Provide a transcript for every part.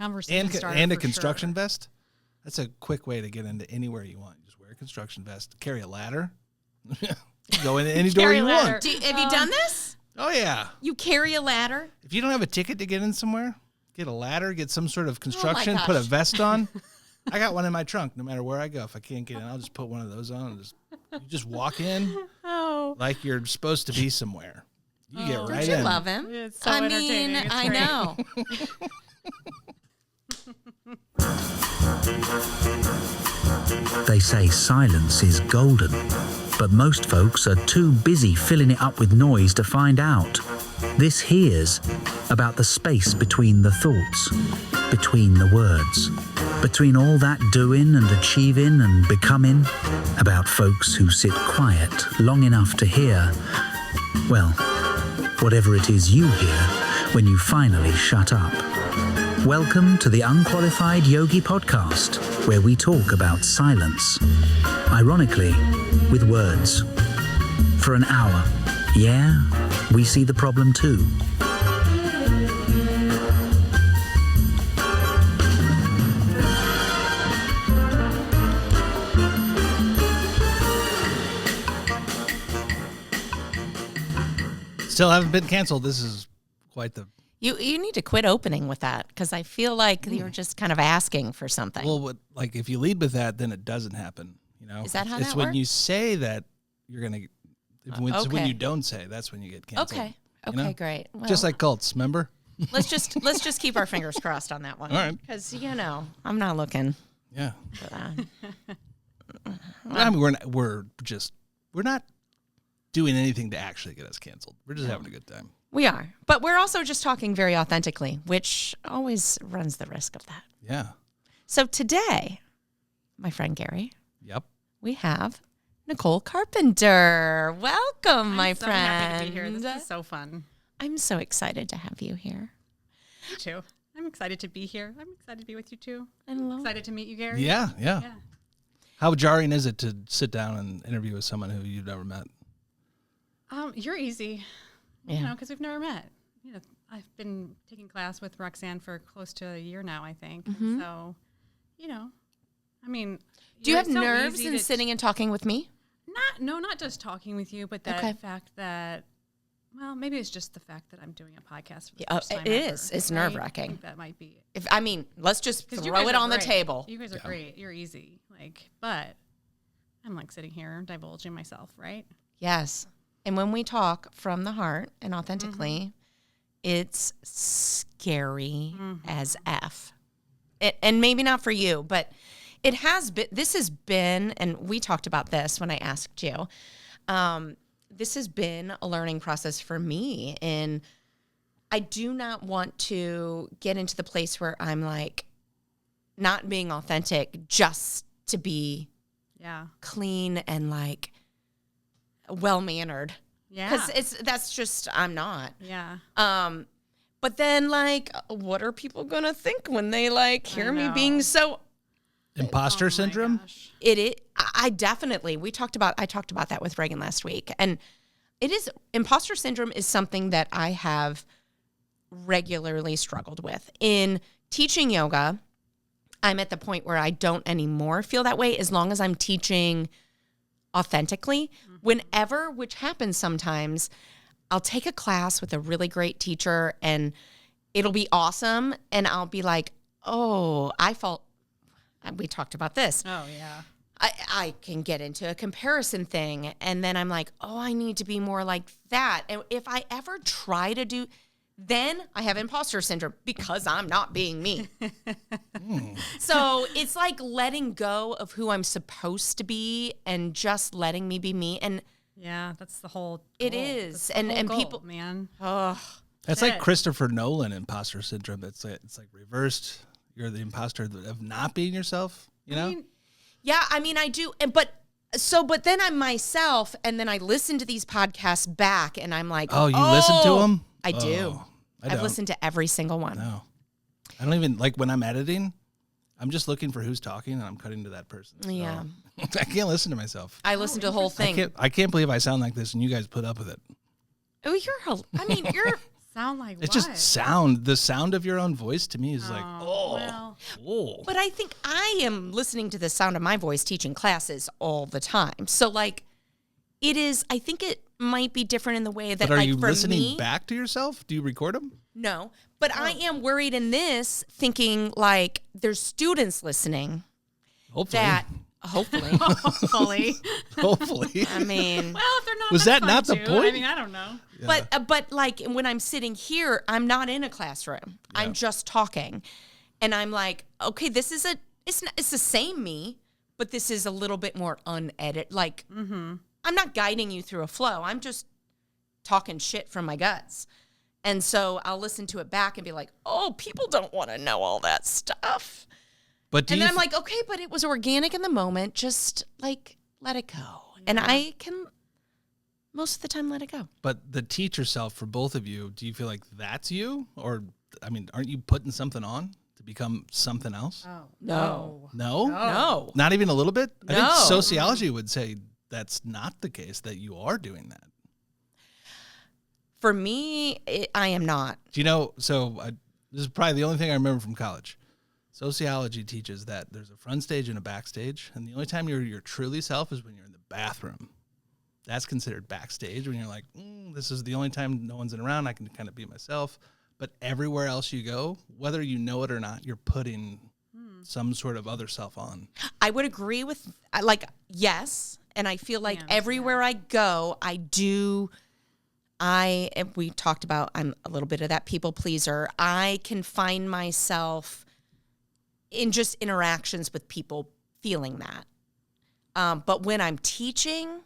Conversation starter and a for construction sure. vest. That's a quick way to get into anywhere you want. Just wear a construction vest, carry a ladder, go in any door you want. Have you done this? Oh yeah. You carry a ladder? If you don't have a ticket to get in somewhere, get a ladder, get some sort of construction, gosh. put a vest on. I got one in my trunk. No matter where I go, if I can't get in, I'll just put one of those on and you just walk in like you're supposed to be somewhere. You get right Don't in. you love him? It's so I entertaining. mean, It's I great. know. They say silence is golden, but most folks are too busy filling it up with noise to find out. This here's about the space between the thoughts, between the words, between all that doing and achieving and becoming, about folks who sit quiet long enough to hear, well, whatever it is you hear when you finally shut up. Welcome to the Unqualified Yogi podcast, where we talk about silence, ironically, with words. For an hour, yeah, we see the problem too. Still haven't been canceled. This is quite the... You need to quit opening with that because I feel like you're just kind of asking for something. Well, like if you lead with that, then it doesn't happen. You know, Is that how it's that when works? you say that you're gonna. When okay. you don't say, that's when you get canceled. Okay. you Okay, know? great. Well, Just like cults, remember? let's just keep our fingers crossed on that one. All right. Because I'm not looking Yeah. for that. I mean, we're not doing anything to actually get us canceled. We're just having a good time. We are, but we're also just talking very authentically, which always runs the risk of that. Yeah. So today, my friend Gary, Yep. we have Nichole Carpenter. Welcome, my I'm so friend. happy to be here. This is so fun. I'm so excited to have you here. Me too. I'm excited to be here. I'm excited to be with you too. And Excited to meet you, Gary. Yeah. Yeah. How jarring is it to sit down and interview with someone who you've never met? You're easy. Yeah. You know, because we've never met. You know, I've been taking class with Roxanne for close to a year now, I think. Mm-hmm. So, you know, I mean, do you have it's so nerves easy in to- sitting and talking with me? Not just talking with you, but that Okay. fact that, well, maybe it's just the fact that I'm doing a podcast for the Yeah, first time it ever, is. It's right? I nerve-wracking. think that might be it. Let's just 'Cause you throw guys it are on the great. table. You guys are great. You're easy. But I'm sitting here divulging myself, right? Yes. And when we talk from the heart and authentically, it's scary as F. And maybe not for you, but it has been, this has been, and we talked about this when I asked you, this has been a learning process for me. And I do not want to get into the place where I'm like not being authentic just to be Yeah. clean and like well-mannered. Yeah. Because that's just, I'm not. Yeah. But then like, what are people going to think when they like hear me know. being so, Imposter Oh my syndrome? gosh. I definitely, I talked about that with Reagan last week. And imposter syndrome is something that I have regularly struggled with. In teaching yoga, I'm at the point where I don't anymore feel that way as long as I'm teaching authentically. Whenever, which happens sometimes, I'll take a class with a really great teacher and it'll be awesome. And I'll be like, oh, we talked about this. Oh, yeah. I can get into a comparison thing. And then I'm like, oh, I need to be more like that. And if I ever try to do, then I have imposter syndrome because I'm not being me. So it's like letting go of who I'm supposed to be and just letting me be me. And Yeah, that's the whole It goal. is. That's the And- whole and goal, people- man. That's That's like it. Christopher Nolan imposter syndrome. It's like reversed. You're the imposter of not being yourself. You know? I mean, yeah, I mean, I do. But then I'm myself and then I listen to these podcasts back and I'm like, Oh, you listen to them? I do. Oh, I've don't. listened to every single one. No. I don't even, like when I'm editing, I'm just looking for who's talking and I'm cutting to that person. So Yeah. I can't listen to myself. I listened to the whole thing. I can't believe I sound like this and you guys put up with it. Oh, you're Sound like It's what? just sound. The sound of your own voice to me is like, well. But I think I am listening to the sound of my voice teaching classes all the time. So like it is, I think it might be different in the way that But are like you for listening me, back to yourself? Do you record them? No, but I am worried in this thinking like there's students listening Hopefully. that hopefully, Hopefully. Hopefully. I mean, Well, if they're not, Was that's that not fine, the too. point? I mean, I don't know. but like when I'm sitting here, I'm not in a classroom. I'm just talking. And I'm like, okay, this is it's the same me, but this is a little bit more unedited. Like, I'm not guiding you through a flow. I'm just talking shit from my guts. And so I'll listen to it back and be like, oh, people don't want to know all that stuff. But And then I'm like, okay, but it was organic in the moment. Just like let it go. And I can most of the time let it go. But the teacher self for both of you, do you feel like that's you? Or, I mean, aren't you putting something on to become something else? Oh, No. No? No. Not even a little bit? I think No. sociology would say that's not the case, that you are doing that. For me, I am not. Do you know, this is probably the only thing I remember from college. Sociology teaches that there's a front stage and a backstage, and the only time you're your truly self is when you're in the bathroom. That's considered backstage, when you're like, this is the only time no one's around, I can kind of be myself. But everywhere else you go, whether you know it or not, you're putting some sort of other self on. I would agree with, like, yes. And I feel like everywhere I go, we talked about, I'm a little bit of that people pleaser. I can find myself in just interactions with people feeling that. But when I'm teaching,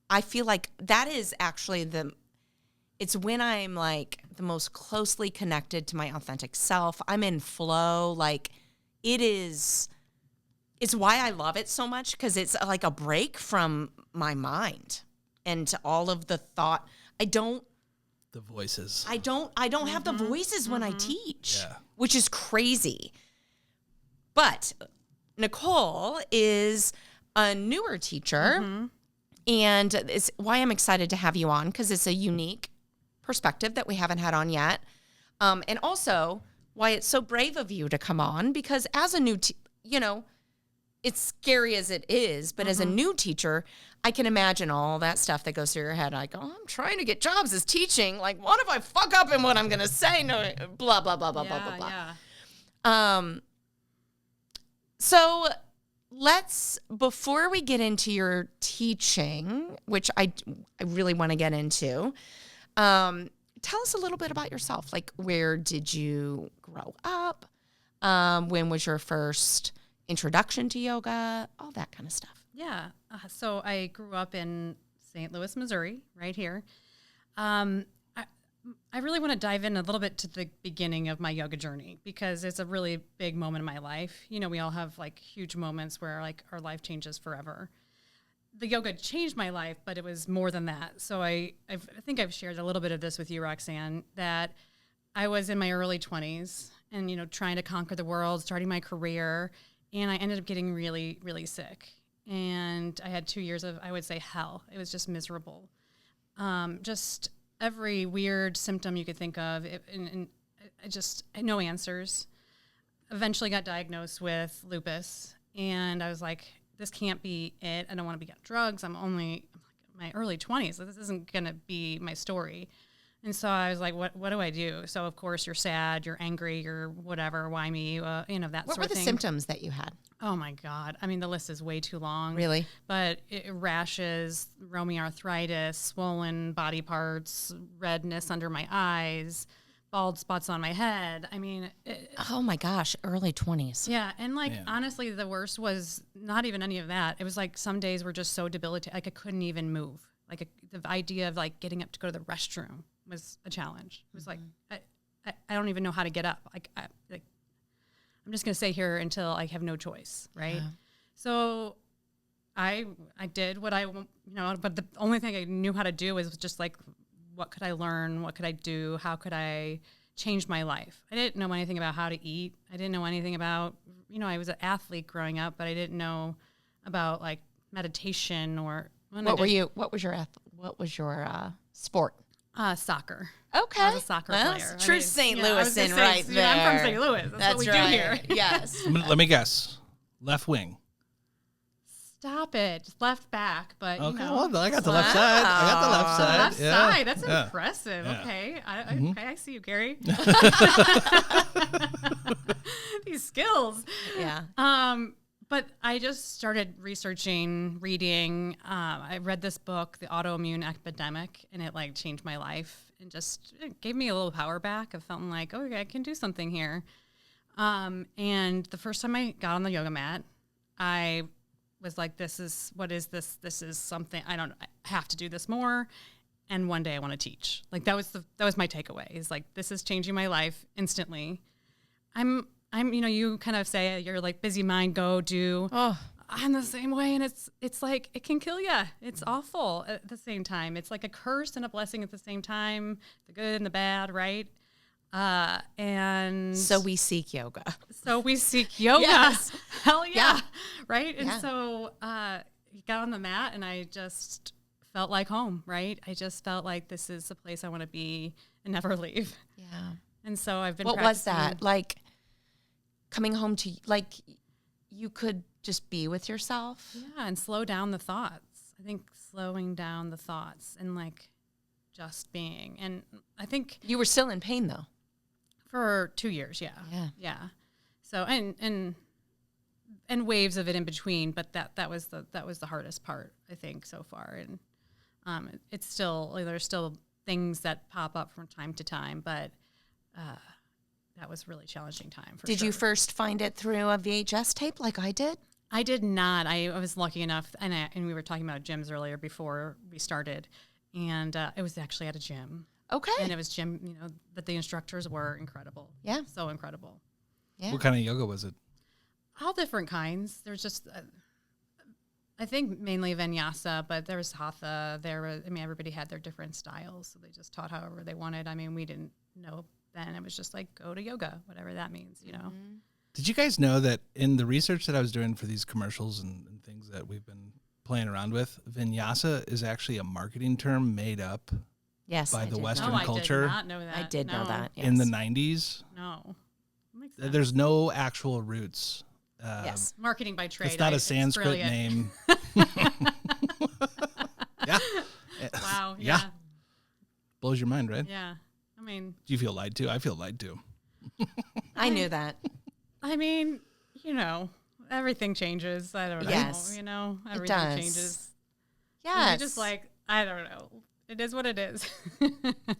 I feel like that is actually it's when I'm like the most closely connected to my authentic self. I'm in flow. Like it's why I love it so much, because it's like a break from my mind and all of the thought. The voices. I don't have the voices when I teach, Yeah. which is crazy. But Nichole is a newer teacher, and it's why I'm excited to have you on, because it's a unique perspective that we haven't had on yet. And also why it's so brave of you to come on, because as a new, it's scary as it is, but as a new teacher, I can imagine all that stuff that goes through your head. Like, I'm trying to get jobs as teaching. Like, what if I fuck up in what I'm going to say? No, blah, blah, blah, blah, blah, blah, blah. Yeah. So before we get into your teaching, which I really want to get into, tell us a little bit about yourself. Like, where did you grow up? When was your first introduction to yoga? All that kind of stuff. Yeah. So I grew up in St. Louis, Missouri, right here. I really want to dive in a little bit to the beginning of my yoga journey, because it's a really big moment in my life. We all have like huge moments where like our life changes forever. The yoga changed my life, but it was more than that. So I think I've shared a little bit of this with you, Roxanne, that I was in my early 20s and, trying to conquer the world, starting my career, and I ended up getting really, really sick. And I had 2 years of, I would say, hell. It was just miserable. Just every weird symptom you could think of, and I just had no answers. Eventually got diagnosed with lupus, and I was like, this can't be it. I don't want to be on drugs. I'm only in my early 20s. So this isn't going to be my story. And so I was like, what do I do? So, of course, you're sad, you're angry, you're whatever, why me, that sort of thing. What were the symptoms that you had? Oh, my God. I mean, the list is way too long. Really? But rashes, rheumatoid arthritis, swollen body parts, redness under my eyes, bald spots on my head. I mean. Oh, my gosh. Early 20s. Yeah. And, honestly, the worst was not even any of that. It was like some days were just so debilitating. Like, I couldn't even move. Like, the idea of, like, getting up to go to the restroom was a challenge. It was like, I don't even know how to get up. I'm just going to stay here until I have no choice, right? Yeah. So I did what but the only thing I knew how to do was just like, what could I learn? What could I do? How could I change my life? I didn't know anything about how to eat. I didn't know anything about, I was an athlete growing up, but I didn't know about like meditation or. What was your sport? Soccer. Okay. I was a soccer Well, player. True St. Louisan right there. I'm from St. Louis. That's what we do here. Yes. Let me guess. Left wing. Stop it. Just left back, but Okay, you know. well, I got the left side. I got the left side. Left Yeah. side. That's Yeah. impressive. Yeah. Okay. Okay, I see you, Gary. These skills. Yeah. But I just started researching, reading. I read this book, The Autoimmune Epidemic, and it like changed my life and just it gave me a little power back. I felt like, okay, I can do something here. And the first time I got on the yoga mat, I was like, what is this? This is something I have to do this more. And one day I want to teach. Like that was my takeaway is like, this is changing my life instantly. I'm, you kind of say you're like busy mind, go do. Oh. I'm the same way. And it's like, it can kill you. It's awful at the same time. It's like a curse and a blessing at the same time, the good and the bad. Right. And So we seek yoga. Yes. Hell yeah. Yeah. Right. And Yeah. so, you got on the mat and I just felt like home. Right. I just felt like this is the place I want to be and never leave. Yeah. And so I've been What was practicing. that? Like coming home to, like, you could just be with yourself? Yeah. And slow down the thoughts. I think slowing down the thoughts and like just being. And I think You were still in pain, though. for 2 years. Yeah. Yeah. Yeah. So, and waves of it in between, but that was the hardest part, I think, so far. And it's still, like, there's still things that pop up from time to time, but that was a really challenging time for Did sure. you first find it through a VHS tape like I did? I did not. I was lucky enough, and we were talking about gyms earlier before we started, and it was actually at a gym. Okay. And it was gym, but the instructors were incredible. Yeah. So incredible. Yeah. What kind of yoga was it? All different kinds. There's just, I think mainly vinyasa, but there was hatha. Everybody had their different styles, so they just taught however they wanted. I mean, we didn't know then. It was just like, go to yoga, whatever that means, Mm-hmm. Did you guys know that in the research that I was doing for these commercials and things that we've been playing around with, vinyasa is actually a marketing term made up Yes. by I the did Western know. I culture. did not know that. I did know No. that. Yes. in the 90s. No. Makes sense. There's no actual roots. Yes. Marketing by trade. It's not a It's Sanskrit brilliant. name. Yeah. Wow. Yeah. Yeah. Blows your mind, right? Yeah. I mean, Do you feel lied to? I feel lied to. I knew that. everything changes. I don't know. Yes. Everything does. changes. Yes. You're just like, I don't know. It is what it is.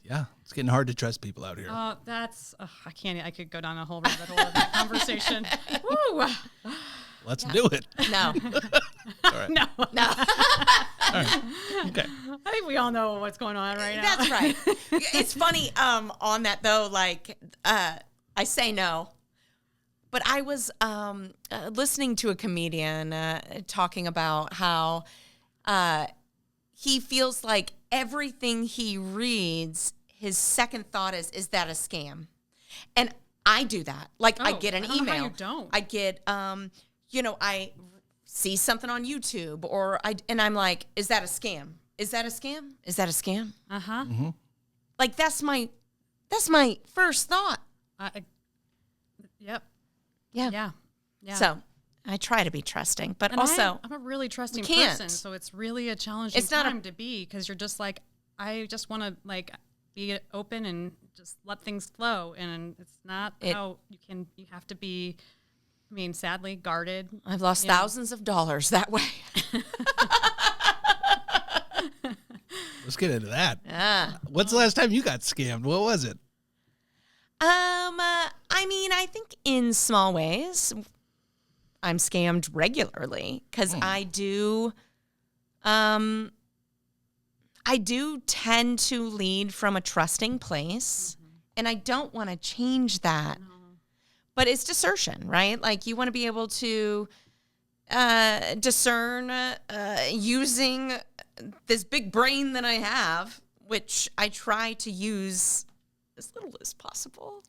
Yeah. It's getting hard to trust people out here. I can't, I could go down a whole rabbit hole of that conversation. Woo! Let's do it. No. All right. No. No. All right. Okay. I think we all know what's going on right now. That's right. It's funny on that, though, like, I say no. But I was listening to a comedian talking about how he feels like everything he reads, his second thought is that a scam? And I do that. Like, I get an I don't know how email. you don't. I get, I see something on YouTube, and I'm like, is that a scam? Is that a scam? Is that a scam? Uh-huh. Mm-hmm. Like, that's my first thought. Yep. Yeah. Yeah. Yeah. So I try to be trusting, but And also I'm a really trusting can't. person, so it's really a challenging It's not a- time to be because you're just like, I just want to like be open and just let things flow, and it's not how you have to be. I mean, sadly, guarded. I've lost thousands of dollars that way. Let's get into that. Ah. What's the last time you got scammed? What was it? I mean, I think in small ways, I'm scammed regularly because I do tend to lead from a trusting place, and I don't want to change that. But it's discernment, right? Like, you want to be able to discern using this big brain that I have, which I try to use as little as possible.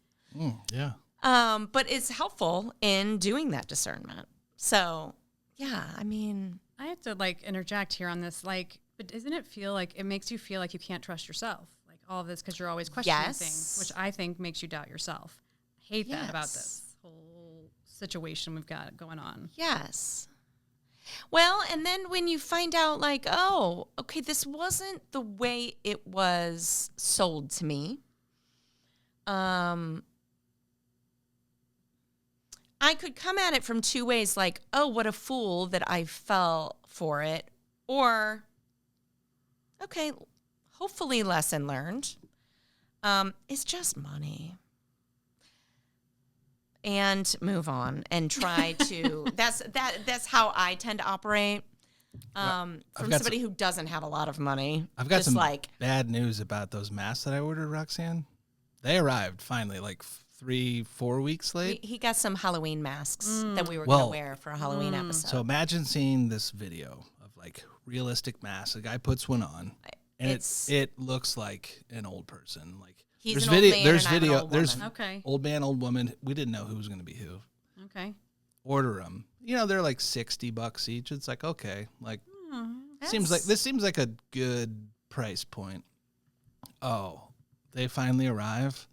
Yeah. But it's helpful in doing that discernment. So, yeah, I mean, I have to like interject here on this, like, but doesn't it feel like it makes you feel like you can't trust yourself? Like, all of this because you're always questioning Yes. things, which I think makes you doubt yourself. Hate that about Yes. this whole situation we've got going on. Yes. Well, and then when you find out, like, oh, okay, this wasn't the way it was sold to me. I could come at it from two ways, like, oh, what a fool that I fell for it, or, okay, hopefully lesson learned. It's just money. And move on and try to. That's how I tend to operate. From somebody who doesn't have a lot of money. I've got just some like bad news about those masks that I ordered, Roxanne. They arrived finally, like 3-4 weeks late. he got some Halloween masks that we were going to wear for a Halloween episode. So imagine seeing this video of like realistic masks. A guy puts one on, and it looks like an old person. Like He's there's an old video, man there's and I'm an video, old there's woman. Okay. old man, old woman. We didn't know who was going to be who. Okay. Order them. You know, they're like $60 each. It's like, okay, like seems like a good price point. Oh, they finally arrive.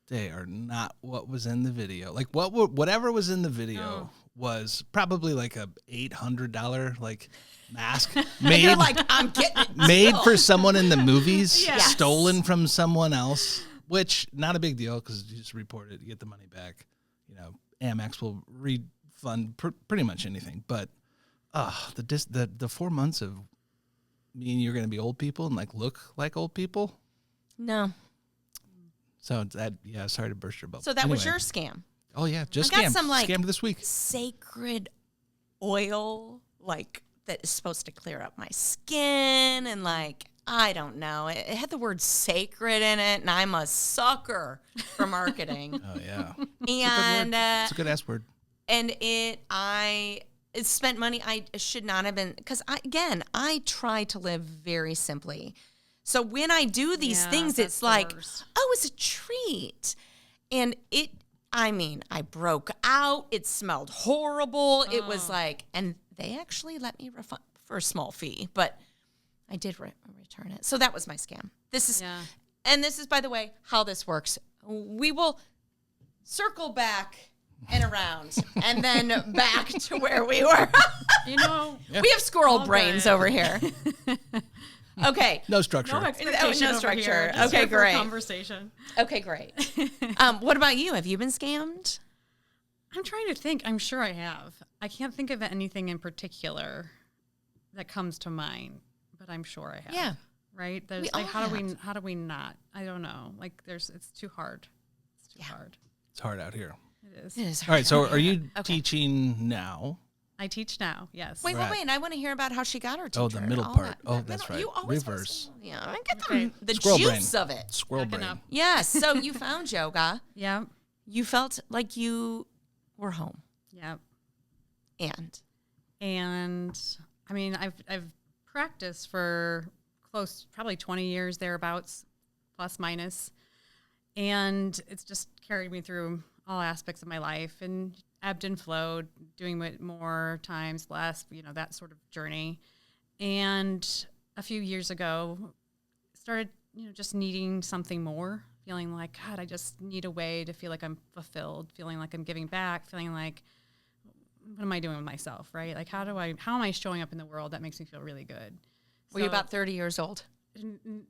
They are not what was in the video. Like whatever was in the video was probably like a $800 like mask made. You're like, I'm getting it. Made for someone in the movies, Yes. stolen from someone else, which not a big deal because you just report it, you get the money back. You know, Amex will refund pretty much anything. But the 4 months of meaning you're going to be old people and like look like old people. No. So sorry to burst your bubble. So that was Anyway. your scam. Oh yeah, just I got scammed. some, like, Scammed this week. Sacred oil, like, that is supposed to clear up my skin, and like, I don't know. It had the word sacred in it, and I'm a sucker for marketing. Oh yeah, And it's a good ass word. and I spent money I should not have been, because I try to live very simply. So when I do these things, that's it's the like, worst. oh, it's a treat. And I broke out. It smelled horrible. It was like, and they actually let me refund for a small fee, but I did return it. So that was my scam. And this is, by the way, how this works. We will circle back and around and then back to where we were. You know, We have squirrel All brains right. over here. Okay. No structure. no expectation no over structure. here. Just Okay, here for a great. conversation. Okay, great. What about you? Have you been scammed? I'm trying to think. I'm sure I have. I can't think of anything in particular that comes to mind, but I'm sure I have. Yeah. Right? There's We like all how do we not? I don't know. Like it's too hard. It's too hard. It's hard out here. It is. It is All right, so are you Okay. teaching now? I teach now. Yes. Wait, Right. I want to hear about how she got her teacher. Oh, the middle all part. that. Oh, That that's middle- right. You always want Reverse. to- Yeah, I get Okay. the Squirrel juice brain. of it. Squirrel Backing brain. up. Yes. So you found yoga. Yeah. You felt like you were home. Yeah. And I mean, I've practiced for probably 20 years thereabouts, plus minus, and it's just carried me through all aspects of my life and ebbed and flowed, doing it more times, less, that sort of journey. And a few years ago, started, just needing something more, feeling like, God, I just need a way to feel like I'm fulfilled, feeling like I'm giving back, feeling like, what am I doing with myself, right? Like, how am I showing up in the world that makes me feel really good? were you about 30 years old?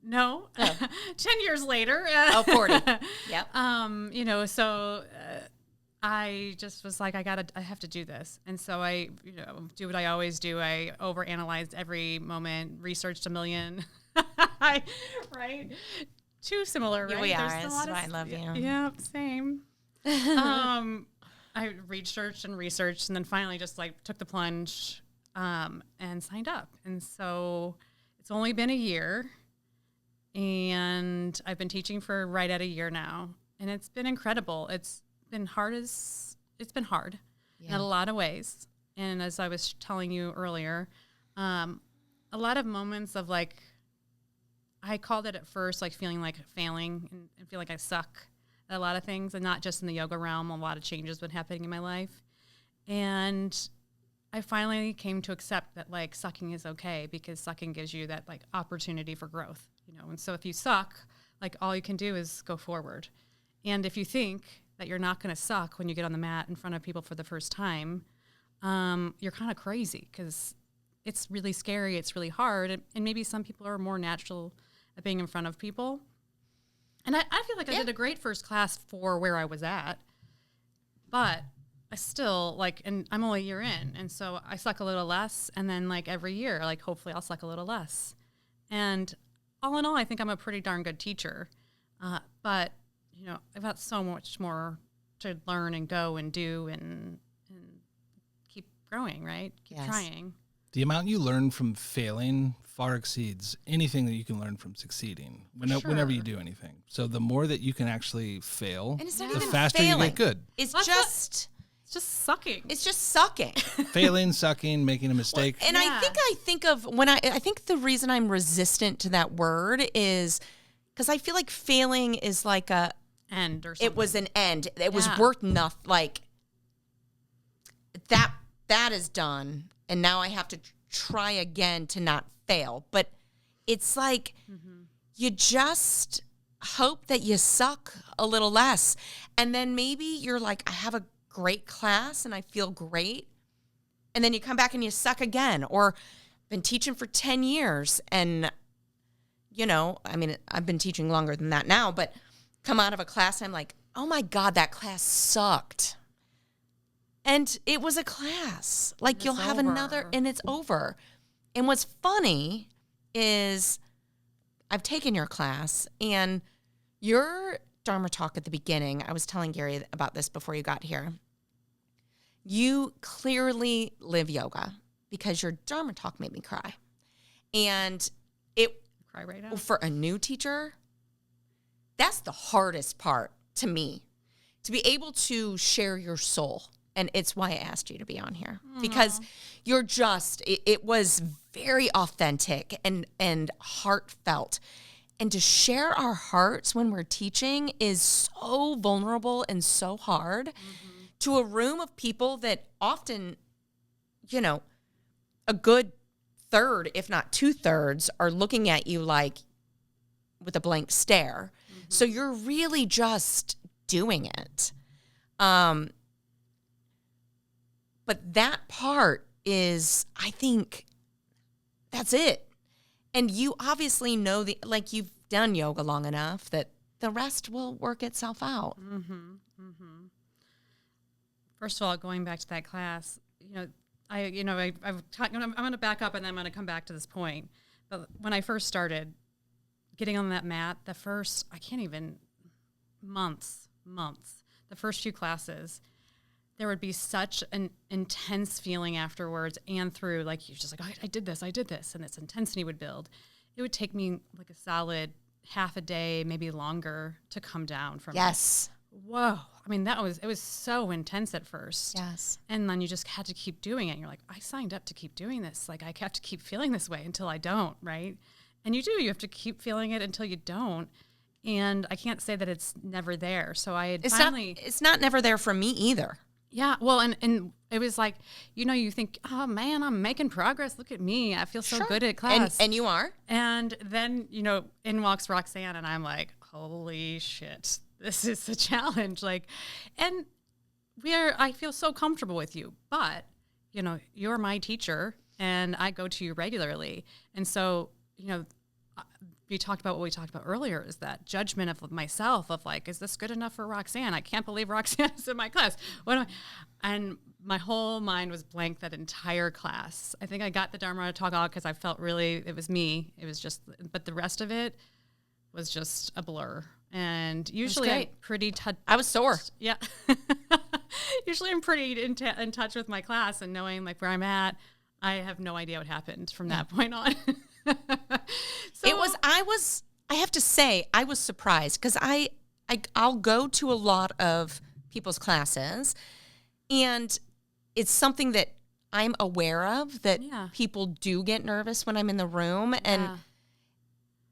No, 10 years later. 40. Yep. I just was like, I have to do this. And so I, do what I always do. I overanalyzed every moment, researched a million, right? Too similar, right? We are. There's a That's lot why I love you. Yeah, same. I researched and researched, and then finally just like took the plunge and signed up. And so it's only been a year, and I've been teaching for right at a year now, and it's been incredible. It's been hard in a lot of ways. And as I was telling you earlier, a lot of moments of like, I called it at first like feeling like failing and feel like I suck at a lot of things, and not just in the yoga realm. A lot of changes been happening in my life. And I finally came to accept that like sucking is okay, because sucking gives you that like opportunity for growth. And so if you suck, like all you can do is go forward. And if you think that you're not going to suck when you get on the mat in front of people for the first time, you're kind of crazy because it's really scary. It's really hard. And maybe some people are more natural at being in front of people. And I feel like I did a great first class for where I was at. But I still, and I'm only a year in. And so I suck a little less. And then, every year, hopefully I'll suck a little less. And all in all, I think I'm a pretty darn good teacher. But, I've got so much more to learn and go and do and keep growing, right? Keep trying. The amount you learn from failing far exceeds anything that you can learn from succeeding whenever you do anything. So the more that you can actually fail, and it's not the even faster failing. you get good. It's just sucking. It's just sucking. Failing, sucking, making a mistake. Well, and I think of when I think the reason I'm resistant to that word is because I feel like failing is like a end or something. It was an end. It was worth nothing. That is done. And now I have to try again to not fail. But it's like you just hope that you suck a little less. And then maybe you're like, I have a great class and I feel great. And then you come back and you suck again. Or been teaching for 10 years and, I've been teaching longer than that now, but come out of a class and I'm like, oh my God, that class sucked. And it was a class. You'll have another, and it's over. And what's funny is I've taken your class, and your Dharma talk at the beginning, I was telling Gary about this before you got here. You clearly live yoga because your Dharma talk made me cry. And cry right now. For a new teacher, that's the hardest part to me, to be able to share your soul. And it's why I asked you to be on here. Because you're it was very authentic and heartfelt. And to share our hearts when we're teaching is so vulnerable and so hard to a room of people that often, a good third, if not 2/3, are looking at you with a blank stare. So you're really just doing it. But that part is, I think, that's it. And you obviously know you've done yoga long enough that the rest will work itself out. First of all, going back to that class, I'm going to back up and then I'm going to come back to this point. But when I first started getting on that mat, months, the first few classes, there would be such an intense feeling afterwards and through, you're just like, I did this, and this intensity would build. It would take me a solid half a day, maybe longer, to come down from it. Whoa. It was so intense at first. Yes. And then you just had to keep doing it. And you're like, I signed up to keep doing this. I have to keep feeling this way until I don't, right? And you do. You have to keep feeling it until you don't. And I can't say that it's never there. So it's not never there for me either. Yeah, well, and it was you think, oh, man, I'm making progress. Look at me. I feel so good at class. And you are. And then, in walks Roxanne, and I'm like, holy shit, this is a challenge. And I feel so comfortable with you. But, you're my teacher, and I go to you regularly. And so, we talked about what we talked about earlier is that judgment of myself of is this good enough for Roxanne? I can't believe Roxanne is in my class. And my whole mind was blank that entire class. I think I got the Dharma talk out because I felt it was me. It was just, but the rest of it was just a blur. And usually I'm pretty I was sore. Yeah. Usually I'm pretty in touch with my class and knowing where I'm at. I have no idea what happened from that point on. I have to say, I was surprised because I'll go to a lot of people's classes and it's something that I'm aware of that people do get nervous when I'm in the room. And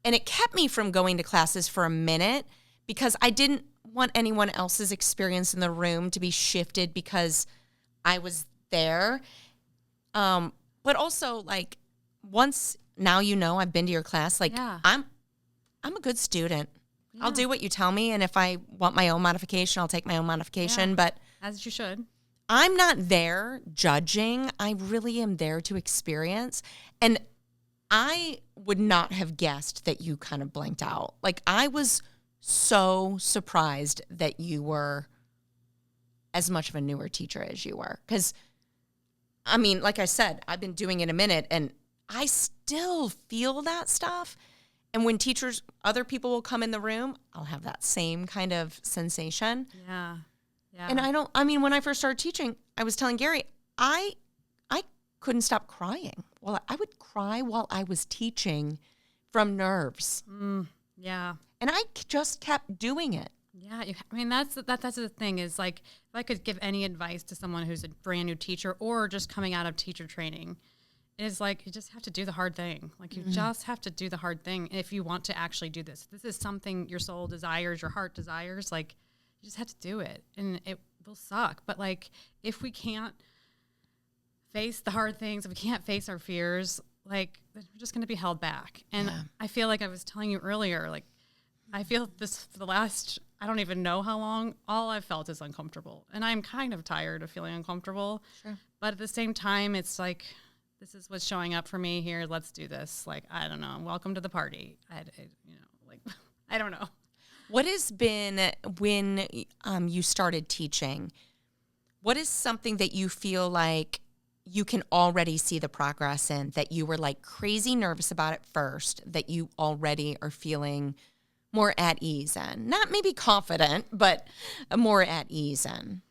it kept me from going to classes for a minute because I didn't want anyone else's experience in the room to be shifted because I was there. But also once now I've been to your class, I'm a good student. Yeah. I'll do what you tell me, and if I want my own modification, I'll take my own modification. Yeah. But As you should. I'm not there judging. I really am there to experience. And I would not have guessed that you kind of blanked out. Like, I was so surprised that you were as much of a newer teacher as you were. Because, I mean, like I said, I've been doing it a minute, and I still feel that stuff. And when other people will come in the room, I'll have that same kind of sensation. Yeah. Yeah. And when I first started teaching, I was telling Gary, I couldn't stop crying. Well, I would cry while I was teaching from nerves. Yeah. And I just kept doing it. Yeah, that's the thing is, like, if I could give any advice to someone who's a brand new teacher or just coming out of teacher training, is like, you just have to do the hard thing. Like, you just have to do the hard thing if you want to actually do this. This is something your soul desires, your heart desires. Like, you just have to do it, and it will suck. But like, if we can't face the hard things, if we can't face our fears, like, we're just going to be held back. And I feel like I was telling you earlier, like, I feel this for the last, I don't even know how long, all I've felt is uncomfortable. And I'm kind of tired of feeling uncomfortable. Sure. But at the same time, it's like, this is what's showing up for me here. Let's do this. Like, I don't know. Welcome to the party. I don't know. What has been, when you started teaching, what is something that you feel like you can already see the progress in, that you were like crazy nervous about at first, that you already are feeling more at ease in? Not maybe confident, but more at ease in.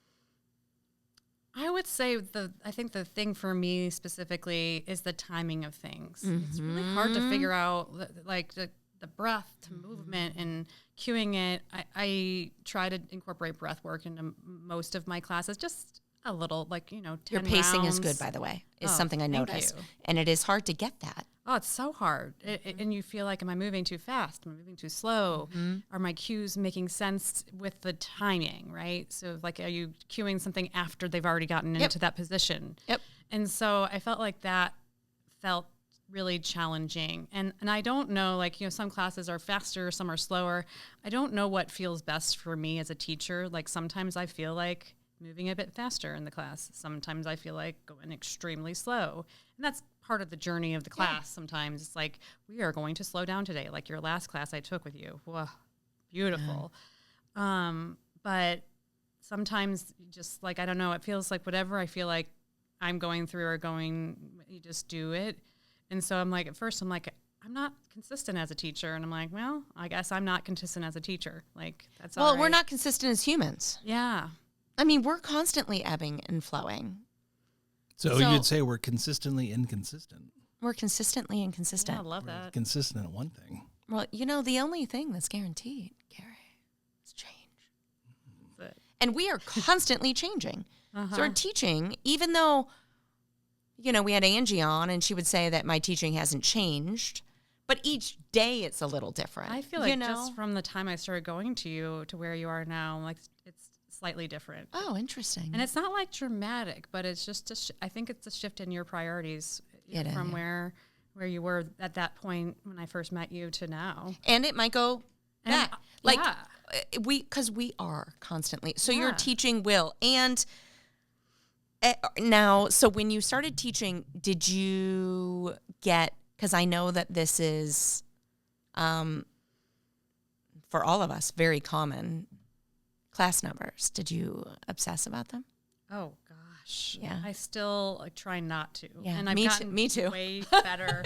I would say I think the thing for me specifically is the timing of things. It's really hard to figure out, like, the breath to movement and cueing it. I try to incorporate breath work into most of my classes, just a little, like, 10 Your pacing rounds. is good, by the way, is something I thank noticed. you. And it is hard to get that. Oh, it's so hard. And you feel like, am I moving too fast? Am I moving too slow? Are my cues making sense with the timing, right? So, like, are you cueing something after they've already gotten into that position? Yep. And so I felt like that felt really challenging. And I don't know, like, some classes are faster, some are slower. I don't know what feels best for me as a teacher. Like, sometimes I feel like moving a bit faster in the class. Sometimes I feel like going extremely slow. And that's part of the journey of the class. Sometimes it's like, we are going to slow down today, like your last class I took with you. Whoa, beautiful. But sometimes just, like, I don't know, it feels like whatever I feel like I'm going through you just do it. And so I'm like, at first I'm like, I'm not consistent as a teacher. And I'm like, well, I guess I'm not consistent as a teacher. Like, that's all right. We're not consistent as humans. Yeah. I mean, we're constantly ebbing and flowing. So you'd say we're consistently inconsistent. We're consistently inconsistent. Yeah, I love We're that. consistent at one thing. Well, the only thing that's guaranteed, Gary, is change. But, And we are constantly changing. So our teaching, even though, we had Angie on and she would say that my teaching hasn't changed, but each day it's a little different. I feel like just from the time I started going to you to where you are now, like, it's slightly different. Oh, interesting. And it's not like dramatic, but it's just I think it's a shift in your priorities from where you were at that point when I first met you to now. And it might go back. Because we are constantly. So your teaching will. And now, so when you started teaching, did you get, because I know that this is, for all of us, very common, class numbers. Did you obsess about them? Oh gosh, Yeah. I still try not to. Yeah, and I've gotten me too. way better.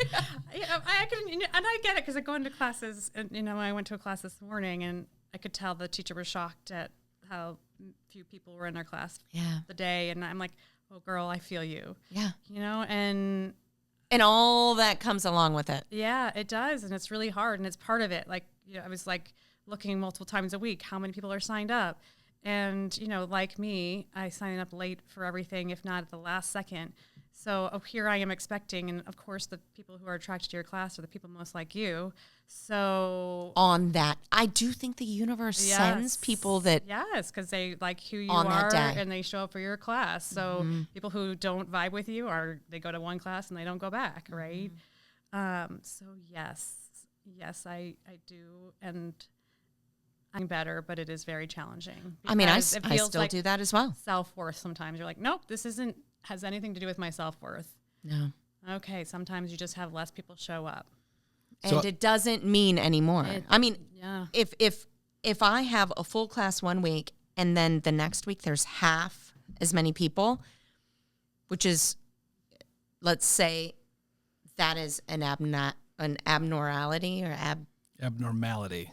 I can, and I get it because I go into classes, and I went to a class this morning, and I could tell the teacher was shocked at how few people were in our class the day, and I'm like, oh girl, I feel you. Yeah. And all that comes along with it. yeah, it does, and it's really hard, and it's part of it. Like, I was like looking multiple times a week, how many people are signed up. And, like me, I sign up late for everything, if not at the last second. So here I am expecting, and of course the people who are attracted to your class are the people most like you. So On that, I do think the universe sends people that... Yes, because they like who you on are, that day. and they show up for your class. So people who don't vibe with you, they go to one class and they don't go back, right? So yes, Yes, I do. And I'm better, but it is very challenging. I mean, I because it feels still like do that as well. self-worth sometimes. You're like, nope, this has anything to do with my self-worth. No. Okay, sometimes you just have less people show up. And it doesn't mean anymore. I mean, Yeah. if I have a full class one week and then the next week there's half as many people, which is, let's say, that is an abnormality or abnormality.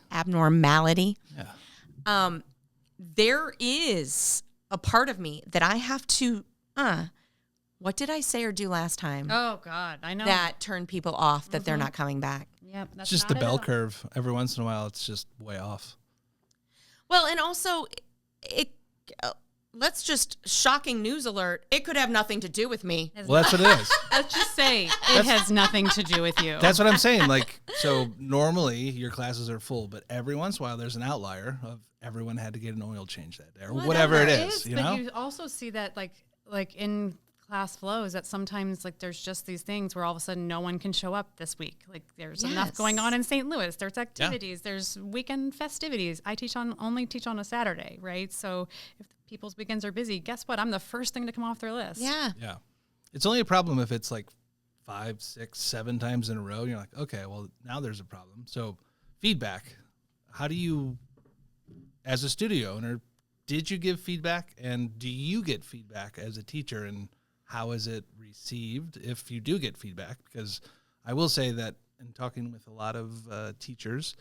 Yeah. There is a part of me that I have to, what did I say or do last time Oh, God, I know. that turned people off that they're not coming back? Yep, that's It's just not the it at bell all. curve. Every once in a while, it's just way off. Well, and also, let's just, shocking news alert, it could have nothing to do with me. Well, that's what it is. Let's just say it has nothing to do with you. That's what I'm saying. Like, so normally your classes are full, but every once in a while there's an outlier of everyone had to get an oil change that day or whatever it is, you but know? you also see that like in class flows that sometimes like there's just these things where all of a sudden no one can show up this week. Like there's enough going on in St. Louis. There's activities. There's weekend festivities. I only teach on a Saturday, right? So if people's weekends are busy, guess what? I'm the first thing to come off their list. Yeah. Yeah. It's only a problem if it's like 5, 6, 7 times in a row. You're like, okay, well, now there's a problem. So feedback, how do you, as a studio owner, did you give feedback, and do you get feedback as a teacher, and how is it received if you do get feedback? Because I will say that in talking with a lot of teachers,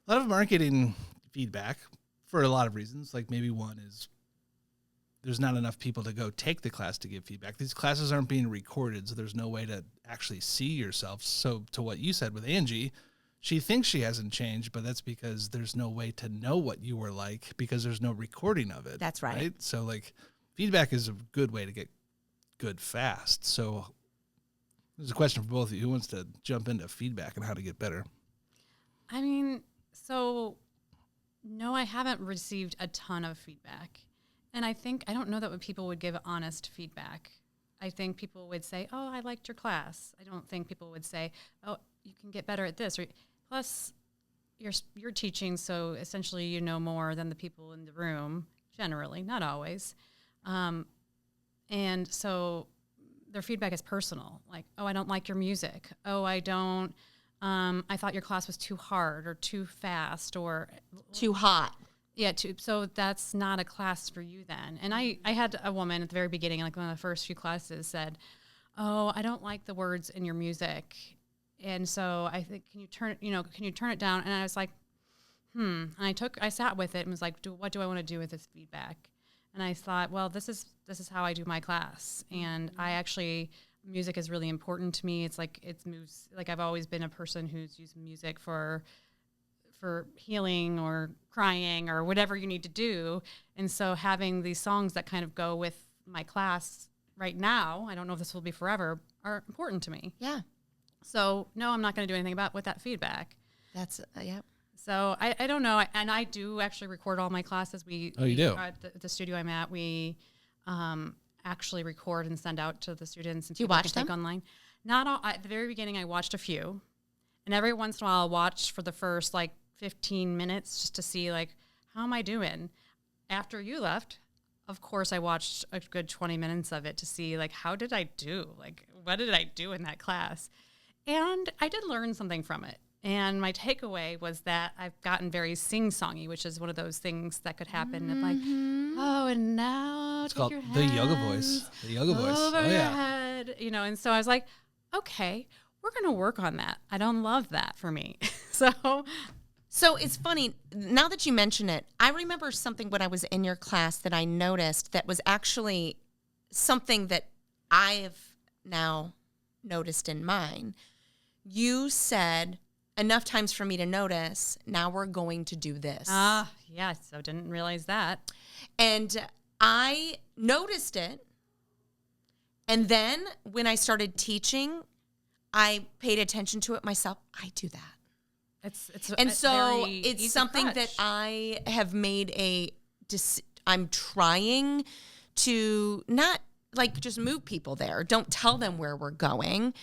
a lot of them aren't getting feedback for a lot of reasons. Like maybe one is there's not enough people to go take the class to give feedback. These classes aren't being recorded, so there's no way to actually see yourself. So to what you said with Angie, she thinks she hasn't changed, but that's because there's no way to know what you were like because there's no recording of it. That's right. So like feedback is a good way to get good fast. So there's a question for both of you. Who wants to jump into feedback and how to get better? I mean, so no, I haven't received a ton of feedback. And I don't know that people would give honest feedback. I think people would say, oh, I liked your class. I don't think people would say, oh, you can get better at this. Or plus, you're teaching, so essentially you know more than the people in the room, generally, not always. And so their feedback is personal. Like, oh, I don't like your music. Oh, I thought your class was too hard or too fast or Too hot. Yeah, so that's not a class for you then. And I had a woman at the very beginning, like one of the first few classes, said, oh, I don't like the words in your music. And so I think, can you turn it down? And I was like, And I sat with it and was like, what do I want to do with this feedback? And I thought, well, this is how I do my class. And I actually, music is really important to me. It's like, it moves, like I've always been a person who's used music for healing or crying or whatever you need to do. And so having these songs that kind of go with my class right now, I don't know if this will be forever, are important to me. Yeah. So no, I'm not going to do anything with that feedback. That's, yeah. So I don't know. And I do actually record all my classes. You do? At the studio I'm at, we actually record and send out to the students. And Do you people watch can them? take online. Not all. At the very beginning, I watched a few. And every once in a while, I'll watch for the first 15 minutes just to see how am I doing. After you left, of course, I watched a good 20 minutes of it to see how did I do? What did I do in that class? And I did learn something from it. And my takeaway was that I've gotten very sing-songy, which is one of those things that could happen. Oh, and now It's take called your the yoga hands voice. The yoga voice. over Oh, your yeah. head, and so I was like, okay, we're going to work on that. I don't love that for me. So it's funny, now that you mention it, I remember something when I was in your class that I noticed that was actually something that I have now noticed in mine. You said, enough times for me to notice, now we're going to do this. Yeah, so didn't realize that. And I noticed it. And then when I started teaching, I paid attention to it myself. I do that. It's something that I have made I'm trying to not just move people there. Don't tell them where we're going,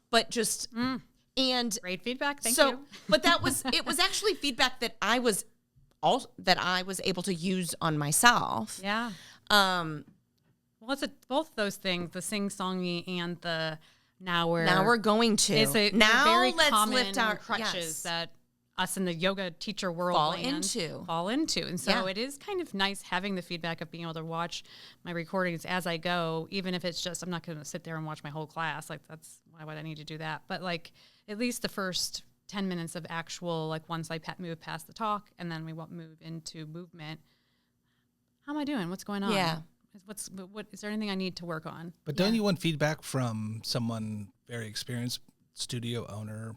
but just And Great feedback. Thank so, you. but it was actually feedback that I was able to use on myself. Yeah. Well, it's both those things, the sing-songy and the now we're going to. It's now very let's common lift our crutches that us in the yoga teacher world fall into. And so it is kind of nice having the feedback of being able to watch my recordings as I go, even if it's just, I'm not going to sit there and watch my whole class. Like that's why would I need to do that? But like at least the first 10 minutes of actual, like once I move past the talk and then we won't move into movement. How am I doing? What's going on? Yeah. What is there anything I need to work on? But don't you want feedback from someone very experienced, studio owner,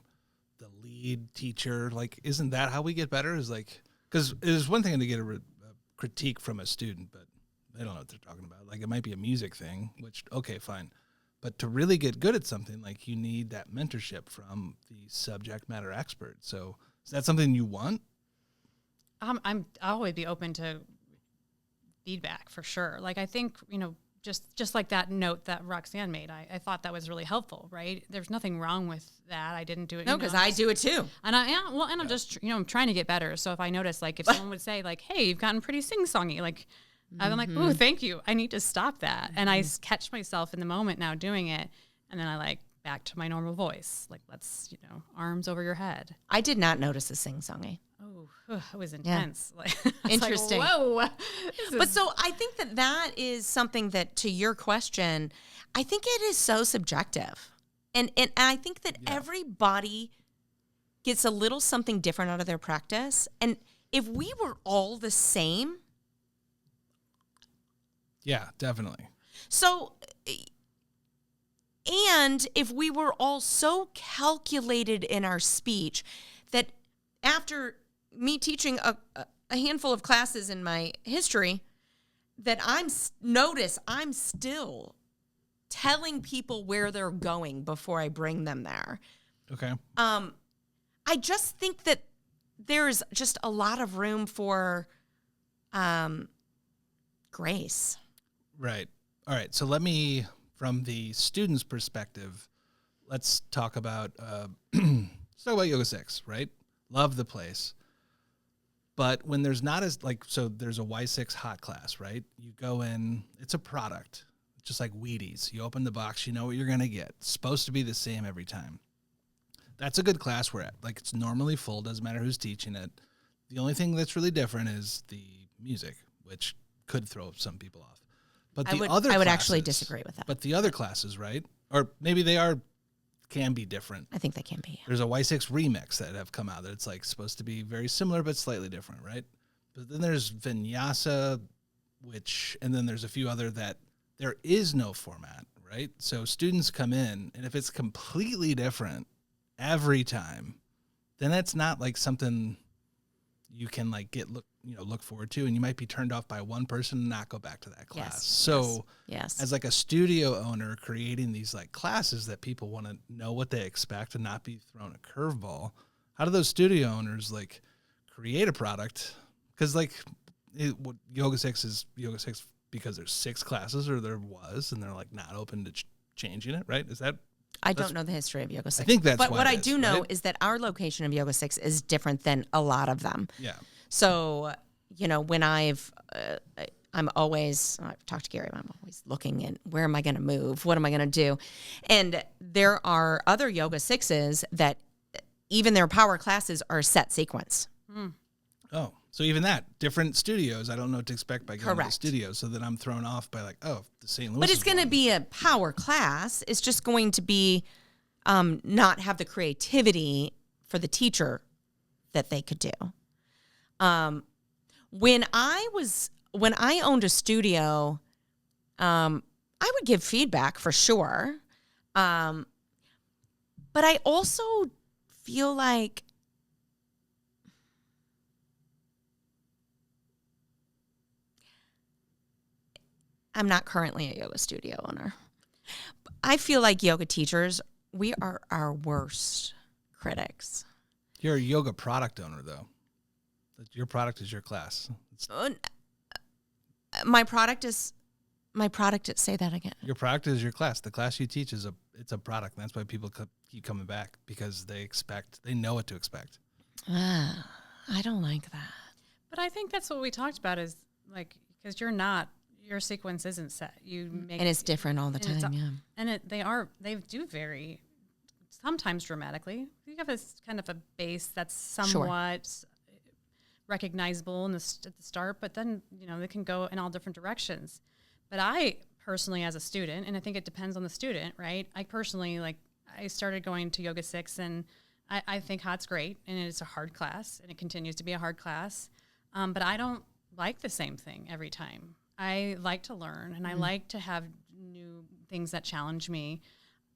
the lead teacher? Like, isn't that how we get better? Is like, because it is one thing to get a critique from a student, but they don't know what they're talking about. Like, it might be a music thing, which, okay, fine. But to really get good at something, like, you need that mentorship from the subject matter expert. So is that something you want? I'll always be open to feedback for sure. Like, I think, just like that note that Roxanne made, I thought that was really helpful, right? There's nothing wrong with that. I didn't do it. No, because I do it too. And I'm just, I'm trying to get better. So if I notice, like, if someone would say, like, hey, you've gotten pretty sing-songy, like, I'm like, ooh, thank you. I need to stop that. And I catch myself in the moment now doing it. And then I like back to my normal voice. Like, let's, arms over your head. I did not notice the sing-songy. Oh, it was intense. Yeah. Like, interesting. Like, whoa. But so I think that is something that, to your question, I think it is so subjective. And I think that everybody gets a little something different out of their practice. And if we were all the same. Yeah, definitely. So, and if we were all so calculated in our speech that after me teaching a handful of classes in my history, that I'm still telling people where they're going before I bring them there. Okay. I just think that there's just a lot of room for grace. Right. All right. So from the student's perspective, let's talk about Yoga 6, right? Love the place. But when there's not so there's a Y6 hot class, right? You go in, it's a product, just like Wheaties. You open the box, you know what you're going to get. It's supposed to be the same every time. That's a good class we're at. Like, it's normally full, doesn't matter who's teaching it. The only thing that's really different is the music, which could throw some people off. But I would actually disagree with that. But the other classes, right? Or maybe can be different. I think they can be. There's a Y6 remix that have come out that it's like supposed to be very similar but slightly different, right? But then there's Vinyasa, and then there's a few other that there is no format, right? So students come in, and if it's completely different every time, then that's not like something you can like look forward to, and you might be turned off by one person and not go back to that class. Yes, so yes. As like a studio owner creating these like classes that people want to know what they expect and not be thrown a curveball, how do those studio owners like create a product? Because like Yoga 6 is Yoga 6 because there's 6 classes, or there was, and they're like not open to changing it, right? Is that? I don't know the history of Yoga 6. I think that's but why what I is, do know right? is that our location of Yoga 6 is different than a lot of them. Yeah. So, when I've talked to Gary, I'm always looking at where am I going to move? What am I going to do? And there are other Yoga 6s that even their power classes are set sequence. Oh, so even that, different studios, I don't know what to expect by going to the Correct. studio, so then I'm thrown off by like, the St. Louis. But it's going to be a power class. It's just going to be not have the creativity for the teacher that they could do. When I owned a studio, I would give feedback for sure. But I also feel like I'm not currently a yoga studio owner. I feel like yoga teachers, we are our worst critics. You're a yoga product owner, though. Your product is your class. My product is. Say that again. Your product is your class. The class you teach is it's a product. And that's why people keep coming back, because they know what to expect. I don't like that. But I think that's what we talked about is like, because your sequence isn't set. You make, And it's different all the time, yeah. And they do vary, sometimes dramatically. You have this kind of a base that's somewhat recognizable at the start, but then, they can go in all different directions. But I personally, as a student, and I think it depends on the student, right? I personally, I started going to Yoga 6, and I think HOT's great, and it's a hard class, and it continues to be a hard class. But I don't like the same thing every time. I like to learn, and I like to have new things that challenge me,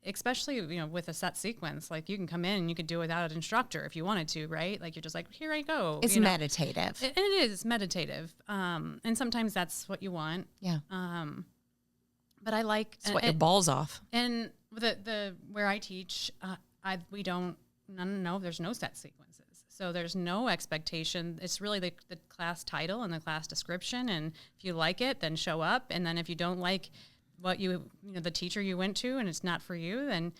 especially, with a set sequence. Like, you can come in and you could do it without an instructor if you wanted to, right? Like, you're just like, here I go. It's meditative. And it is meditative. And sometimes that's what you want. Yeah. But I like... Sweat your balls off. And the where I teach, there's no set sequences. So there's no expectation. It's really the class title and the class description. And if you like it, then show up. And then if you don't like what the teacher you went to and it's not for you, then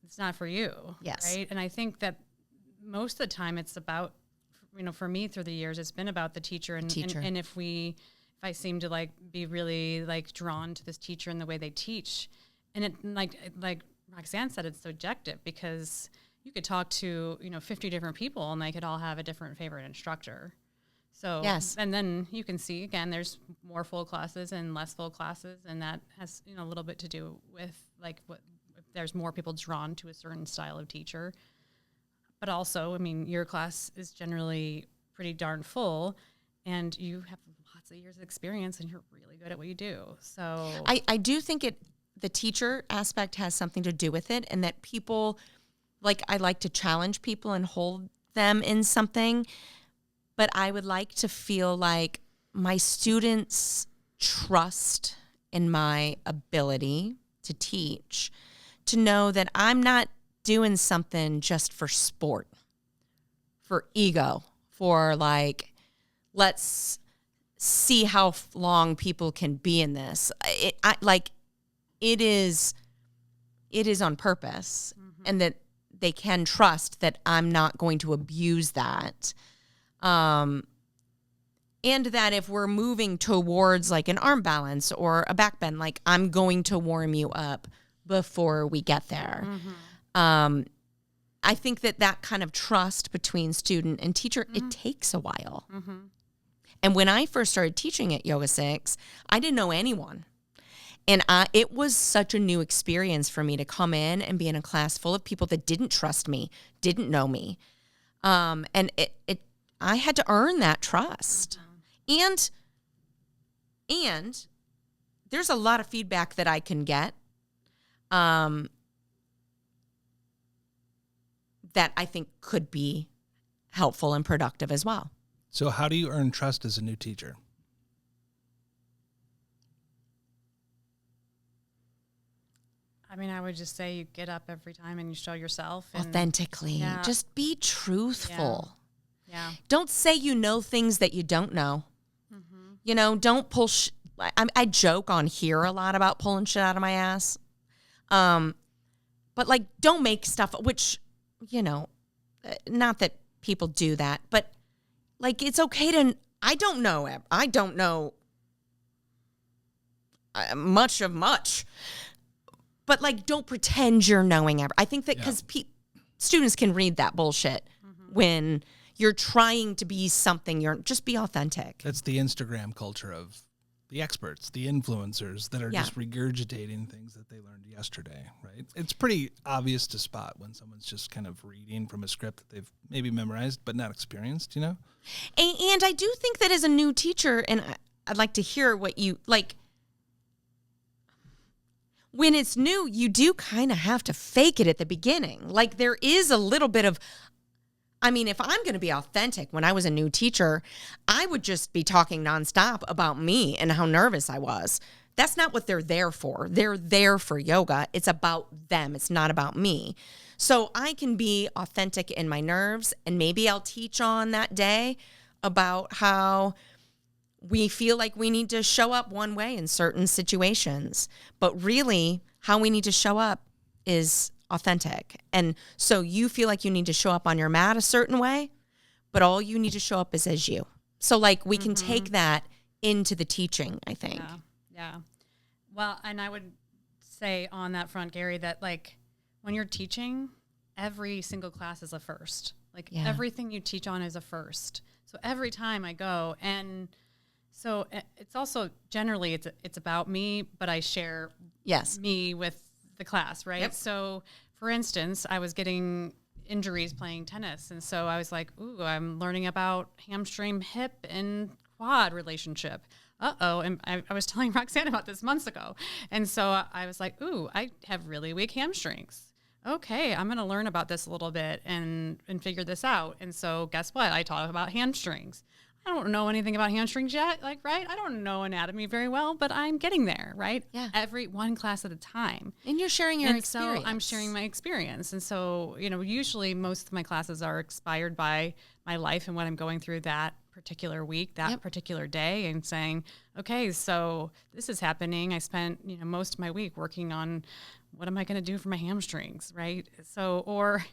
it's not for you. Yes. Right. And I think that most of the time it's about, for me through the years, it's been about the teacher. And if I seem to be really drawn to this teacher and the way they teach, and it like Roxanne said, it's subjective, because you could talk to 50 different people and they could all have a different favorite instructor. So yes, and then you can see again, there's more full classes and less full classes, and that has a little bit to do with what if there's more people drawn to a certain style of teacher. But also, your class is generally pretty darn full, and you have lots of years of experience, and you're really good at what you do. So I do think the teacher aspect has something to do with it, and that people, I like to challenge people and hold them in something, but I would like to feel like my students trust in my ability to teach, to know that I'm not doing something just for sport, for ego, for let's see how long people can be in this. It is on purpose, and that they can trust that I'm not going to abuse that. And that if we're moving towards an arm balance or a back bend, I'm going to warm you up before we get there. I think that kind of trust between student and teacher, it takes a while. And when I first started teaching at Yoga 6, I didn't know anyone. And it was such a new experience for me to come in and be in a class full of people that didn't trust me, didn't know me. And I had to earn that trust. And there's a lot of feedback that I can get that I think could be helpful and productive as well. So how do you earn trust as a new teacher? I would just say you get up every time and you show yourself. And authentically. Yeah. Just be truthful. Yeah. Don't say you know things that you don't know. Don't pull I joke on here a lot about pulling shit out of my ass. But don't make stuff, which, not that people do that, but it's okay to, I don't know much of much. But don't pretend you're knowing I think that because students can read that bullshit when you're trying to be something, just be authentic. That's the Instagram culture of the experts, the influencers that are just regurgitating things that they learned yesterday, right? It's pretty obvious to spot when someone's just kind of reading from a script that they've maybe memorized but not experienced, And I do think that as a new teacher, and I'd like to hear what you when it's new, you do kind of have to fake it at the beginning. There is a little bit of, if I'm going to be authentic, when I was a new teacher, I would just be talking nonstop about me and how nervous I was. That's not what they're there for. They're there for yoga. It's about them. It's not about me. So I can be authentic in my nerves, and maybe I'll teach on that day about how we feel like we need to show up one way in certain situations. But really, how we need to show up is authentic. And so you feel like you need to show up on your mat a certain way, but all you need to show up is as you. So like we can take that into the teaching, I think. Yeah. Well, and I would say on that front, Gary, that like when you're teaching, every single class is a first. Like everything you teach on is a first. So every time I go, and so it's also generally it's about me, but I share me with the class, right? Yep. So for instance, I was getting injuries playing tennis, and so I was like, ooh, I'm learning about hamstring, hip, and quad relationship. And I was telling Roxanne about this months ago, and so I was like, ooh, I have really weak hamstrings. Okay, I'm going to learn about this a little bit and figure this out. And so guess what? I talk about hamstrings. I don't know anything about hamstrings yet, right? I don't know anatomy very well, but I'm getting there, right? Yeah. Every one class at a time. And you're sharing your experience. So I'm sharing my experience. And so, usually most of my classes are inspired by my life and what I'm going through that particular week, that particular day, and saying, okay, so this is happening. I spent, most of my week working on what am I going to do for my hamstrings, right? So, or,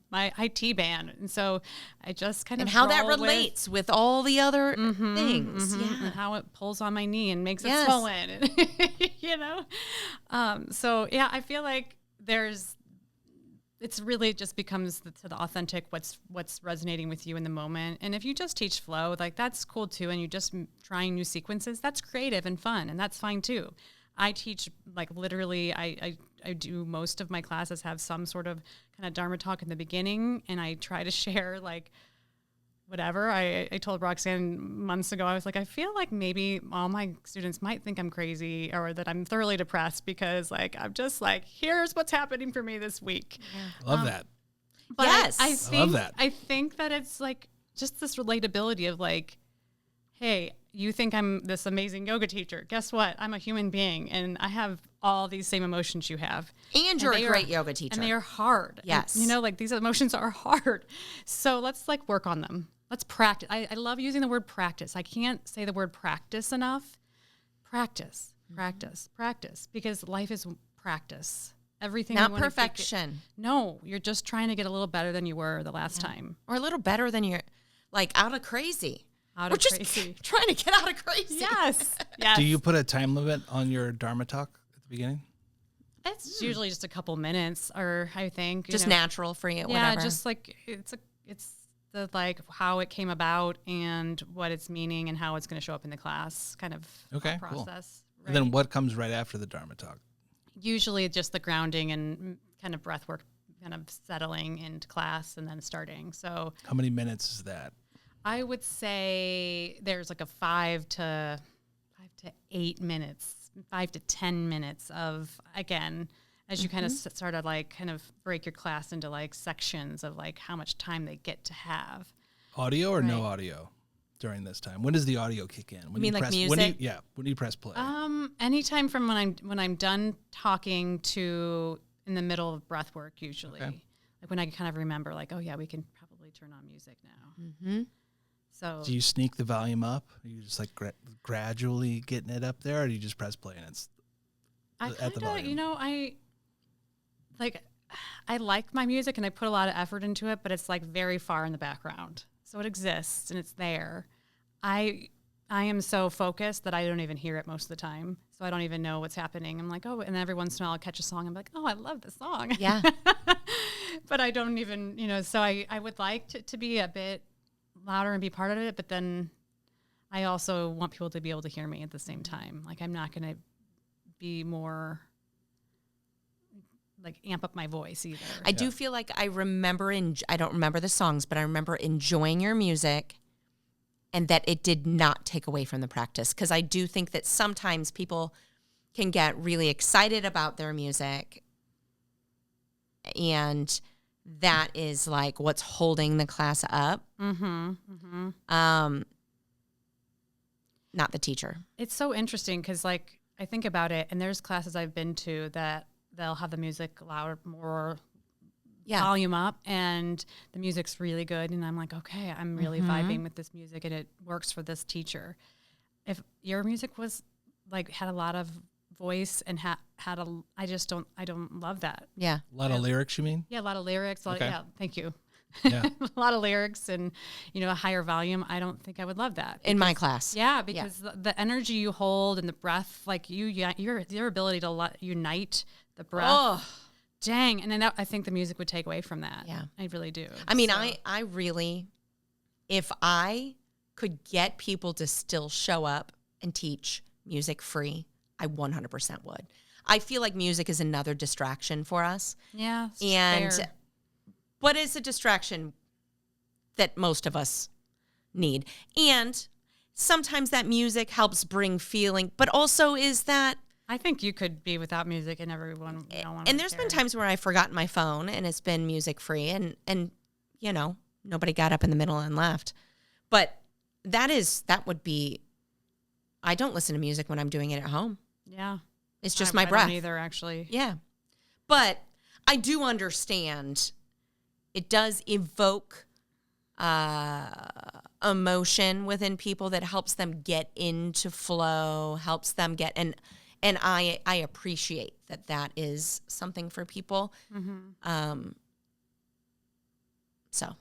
my IT band. And so I just kind of how that relates with all the other things. Yeah. And how it pulls on my knee and makes it swollen. And, so, yeah, I feel like it's really just becomes to the authentic, what's resonating with you in the moment. And if you just teach flow, like that's cool too. And you just trying new sequences, that's creative and fun. And that's fine too. I teach like literally, I do most of my classes have some sort of kind of dharma talk in the beginning, and I try to share like whatever. I told Roxanne months ago, I was like, I feel like maybe all my students might think I'm crazy or that I'm thoroughly depressed because like I'm just like, here's what's happening for me this week. Yeah. Love that. But I love that. I think that it's like just this relatability of like, hey, you think I'm this amazing yoga teacher. Guess what? I'm a human being, and I have all these same emotions you have. And you're a great yoga teacher. And they are hard. Yes. And, like these emotions are hard. So let's like work on them. Let's practice. I love using the word practice. I can't say the word practice enough. Practice, practice, because life is practice. Everything. Not perfection. No, you're just trying to get a little better than you were the last time. Or a little better than you're like out of crazy. We're just trying to get out of crazy. Yes. Do you put a time limit on your dharma talk at the beginning? It's usually just a couple minutes, or I think just natural for you. Yeah, whatever. just like it's the like how it came about and what its meaning and how it's going to show up in the class kind of process. Cool. Right? And then what comes right after the dharma talk? Usually just the grounding and kind of breath work, kind of settling into class and then starting. So how many minutes is that? I would say there's like a 5 to 8 minutes, 5 to 10 minutes of, again, as you kind of start to like kind of break your class into like sections of like how much time they get to have. Audio or no audio during this time? When does the audio kick in? When you mean like press, music? When do you press play? Anytime from when I'm done talking to in the middle of breath work usually. Okay. Like when I kind of remember like, oh yeah, we can probably turn on music now. Mm-hmm. So do you sneak the volume up? Are you just like gradually getting it up there, or do you just press play and it's at the volume? I like my music and I put a lot of effort into it, but it's like very far in the background. So it exists and it's there. I am so focused that I don't even hear it most of the time. So I don't even know what's happening. I'm like, oh, and every once in a while I'll catch a song. I'm like, oh, I love this song. Yeah. But I don't even, so I would like to be a bit louder and be part of it, but then I also want people to be able to hear me at the same time. Like I'm not going to be more like amp up my voice either. I do feel like I don't remember the songs, but I remember enjoying your music and that it did not take away from the practice. Because I do think that sometimes people can get really excited about their music and that is like what's holding the class up. Mm-hmm. Mm-hmm. Not the teacher. It's so interesting because like I think about it and there's classes I've been to that they'll have the music louder, more volume up, and the music's really good. And I'm like, okay, I'm really vibing with this music, and it works for this teacher. If your music was like had a lot of voice and I don't love that. Yeah. A lot of lyrics, you mean? Yeah, a lot of lyrics. Okay. Yeah, thank you. Yeah. A lot of lyrics and, a higher volume. I don't think I would love that. In my class. Yeah, because the energy you hold and the breath, like your ability to unite the breath. Oh. Dang. And then I think the music would take away from that. Yeah. I really do. I mean, I really, if I could get people to still show up and teach music free, I 100% would. I feel like music is another distraction for us. Yeah. Fair. But it's a distraction that most of us need. And sometimes that music helps bring feeling, but also is that... I think you could be without music and everyone don't want to. And there's been times where I've forgotten my phone and it's been music free and nobody got up in the middle and left. But that would be... I don't listen to music when I'm doing it at home. Yeah. It's just my breath. I don't either, actually. Yeah. But I do understand... It does evoke emotion within people that helps them get into flow, helps them get and I appreciate that is something for people. Mm-hmm. So,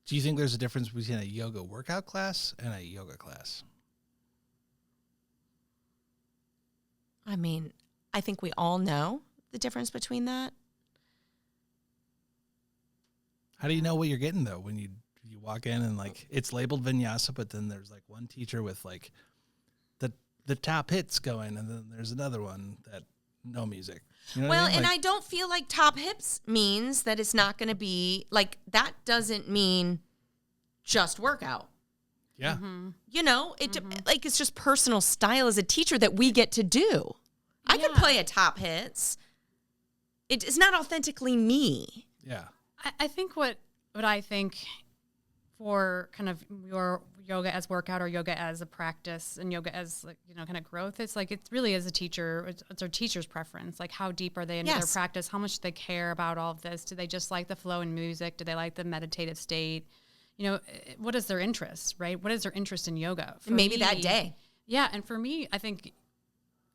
do you think there's a difference between a yoga workout class and a yoga class? I mean, I think we all know the difference between that. How do you know what you're getting though when you walk in and like it's labeled vinyasa, but then there's like one teacher with like the top hits going, and then there's another one that no music. You know well, what I mean? and I don't feel like top hits means that it's not going to be like that. Doesn't mean just workout. Yeah. Mm-hmm. Like it's just personal style as a teacher that we get to do. I could play a top hits. It's not authentically me. Yeah. I think what I think for kind of your yoga as workout or yoga as a practice and yoga as like, kind of growth, it's like it really is a teacher. It's our teacher's preference. Like how deep are they into their practice? How much do they care about all of this? Do they just like the flow in music? Do they like the meditative state? What is their interest, right? What is their interest in yoga? Maybe that day. Yeah. And for me, I think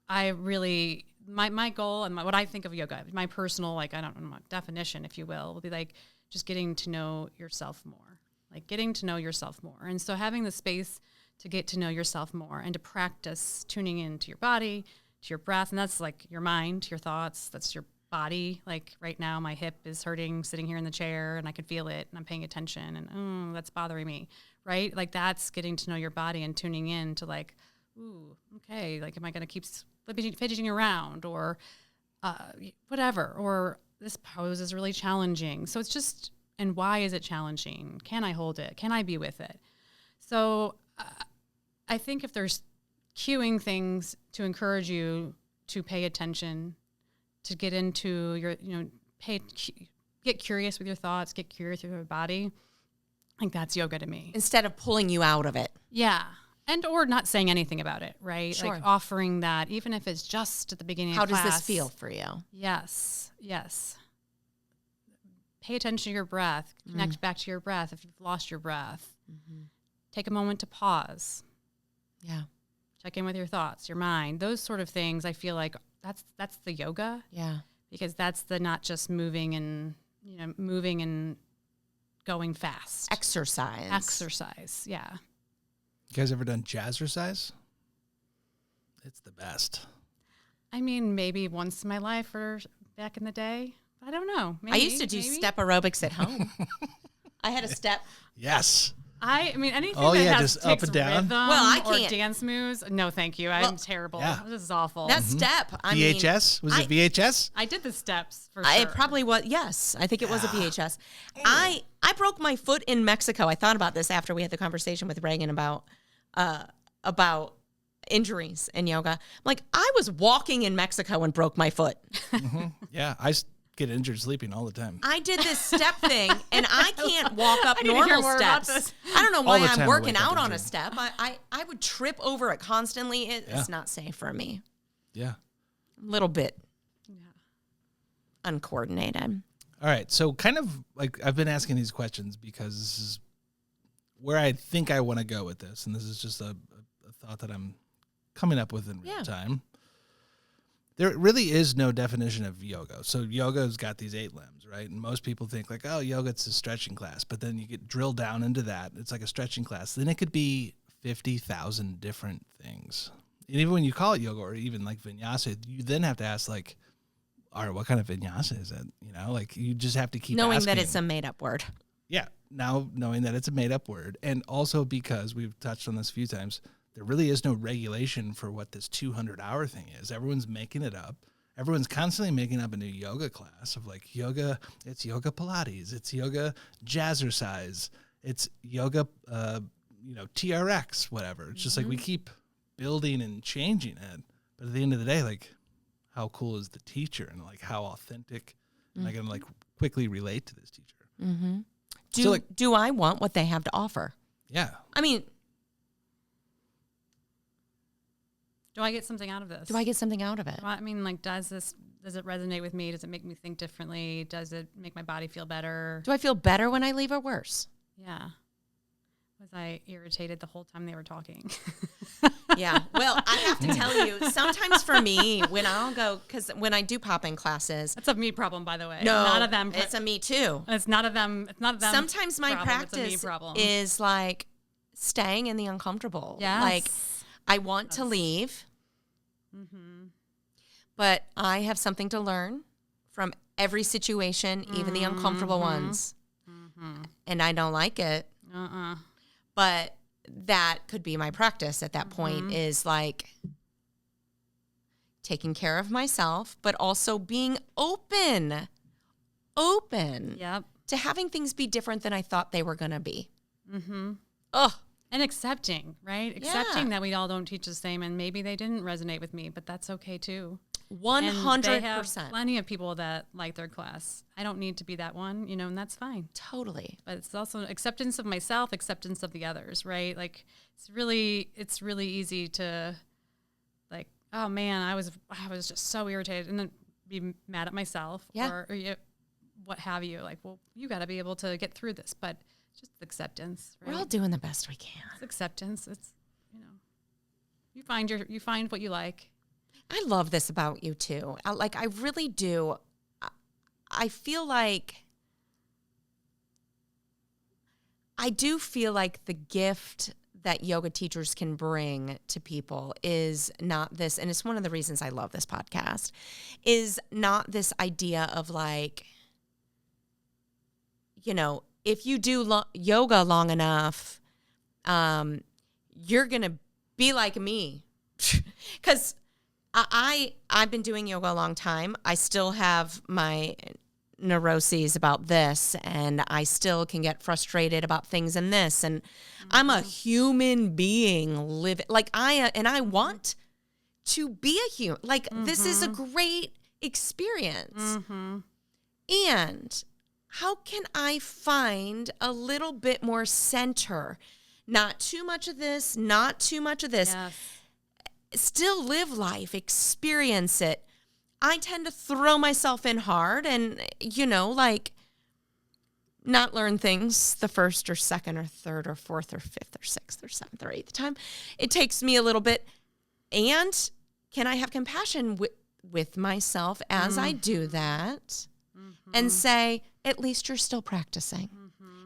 I really... My goal and what I think of yoga, my personal, like, I don't know, definition, if you will be like just getting to know yourself more, like getting to know yourself more. And so having the space to get to know yourself more and to practice tuning into your body, to your breath. And that's like your mind, your thoughts, that's your body. Like right now, my hip is hurting sitting here in the chair and I can feel it and I'm paying attention and that's bothering me, right? Like that's getting to know your body and tuning in to like, ooh, okay, like am I going to keep fidgeting around or whatever, or this pose is really challenging. So it's just, and why is it challenging? Can I hold it? Can I be with it? So I think if there's cueing things to encourage you to pay attention, to get into your, get curious with your thoughts, get curious with your body, I think that's yoga to me. Instead of pulling you out of it. Yeah. And or not saying anything about it, right? Sure. Like offering that, even if it's just at the beginning How of class. does this feel for you? Yes. Pay attention to your breath. Connect back to your breath if you've lost your breath. Mm-hmm. Take a moment to pause. Yeah. Check in with your thoughts, your mind. Those sort of things, I feel like that's the yoga. Yeah. Because that's the not just moving and going fast. Exercise. Yeah. You guys ever done jazzercise? It's the best. I mean, maybe once in my life or back in the day. I don't know. Maybe, I used to do step aerobics at home. I had a step. Yes. I mean, anything Oh, that yeah, has just up takes and down? rhythm Well, I or can't. dance moves. No, thank you. I'm terrible. yeah. This is awful. That step. I mean, VHS? Was it VHS? I did the steps for it sure. probably was. Yes, I think it was a VHS. I broke my foot in Mexico. I thought about this after we had the conversation with Reagan about injuries in yoga. I'm like, I was walking in Mexico and broke my foot. Mm-hmm. Yeah, I get injured sleeping all the time. I did this step thing, and I can't walk up I need to hear normal more about steps. this. I don't know All why the time I'm I working wake up out on a injured. step. I would trip over it constantly. It's not safe for me. Yeah. A little bit uncoordinated. All right. So kind of like I've been asking these questions because this is where I think I want to go with this. And this is just a thought that I'm coming up with in real time. There really is no definition of yoga. So yoga's got these 8 limbs, right? And most people think like, oh, yoga, it's a stretching class. But then you get drilled down into that. It's like a stretching class. Then it could be 50,000 different things. And even when you call it yoga or even like vinyasa, you then have to ask like, all right, what kind of vinyasa is it? You know, like you just have to keep knowing asking. that it's a made up word. Yeah. Now knowing that it's a made up word. And also because we've touched on this a few times, there really is no regulation for what this 200-hour thing is. Everyone's making it up. Everyone's constantly making up a new yoga class of like yoga. It's yoga Pilates. It's yoga jazzercise. It's yoga, TRX, whatever. It's just like we keep building and changing it. But at the end of the day, like how cool is the teacher and like how authentic am I going to like quickly relate to this teacher? Mm-hmm. Do I want what they have to offer? Yeah. I mean, Do I get something out of this? do I get something out of it? I mean, like, does it resonate with me? Does it make me think differently? Does it make my body feel better? Do I feel better when I leave or worse? Yeah. Was I irritated the whole time they were talking? Yeah. Well, I have to tell you, sometimes for me, when I'll go, because when I do pop-in classes. That's a me problem, by the way. No, not of them. it's a me too. It's not of them. It's not of them. Sometimes my problem, it's a me practice problem. is like staying in the uncomfortable. Yes. Like I want to leave, but I have something to learn from every situation, even the uncomfortable ones. And I don't like it. But that could be my practice at that point is like taking care of myself, but also being open Yep. to having things be different than I thought they were going to be. Oh, and accepting, right? Accepting Yeah. that we all don't teach the same, and maybe they didn't resonate with me, but that's okay too. 100%. And they have plenty of people that like their class. I don't need to be that one, and that's fine. Totally. But it's also acceptance of myself, acceptance of the others, right? Like it's really easy to like, oh man, I was just so irritated, and then be mad at myself, or what have you. Like, well, you got to be able to get through this, but just acceptance. Right? We're all doing the best we can. It's acceptance. It's you find what you like. I love this about you too. I really do. I feel like I do feel like the gift that yoga teachers can bring to people is not this, and it's one of the reasons I love this podcast, is not this idea of like, if you do yoga long enough, you're going to be like me. Because I've been doing yoga a long time. I still have my neuroses about this, and I still can get frustrated about things in this. And I'm a human being living like I want to be a human. Like this is a great experience. And how can I find a little bit more center? Not too much of this, not too much of this. Yes. Still live life, experience it. I tend to throw myself in hard and, not learn things the first or second or third or fourth or fifth or sixth or seventh or eighth time. It takes me a little bit. And can I have compassion with myself as I do that and say, at least you're still practicing.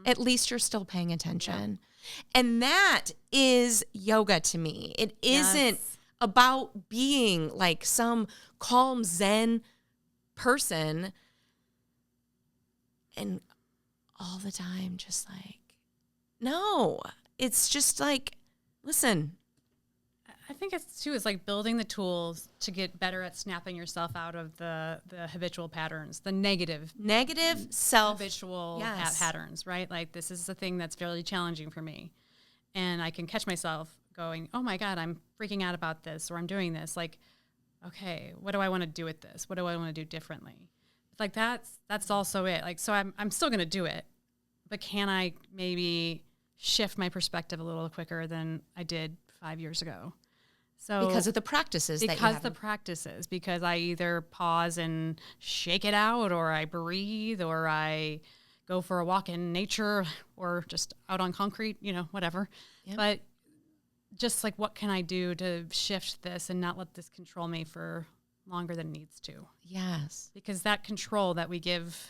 At least you're still paying attention. Yeah. And that is yoga to me. It isn't about being like some calm Zen person and all the time just like, no, it's just like, listen. I think it's like building the tools to get better at snapping yourself out of the habitual patterns, the negative self habitual patterns, right? Like this is the thing that's very challenging for me. And I can catch myself going, oh my God, I'm freaking out about this, or I'm doing this. Like, okay, what do I want to do with this? What do I want to do differently? Like that's also it. Like, so I'm still going to do it, but can I maybe shift my perspective a little quicker than I did 5 years ago? So because of the practices because I either pause and shake it out, or I breathe, or I go for a walk in nature, or just out on concrete, whatever. Yep. But just like, what can I do to shift this and not let this control me for longer than it needs to. Yes. Because that control that we give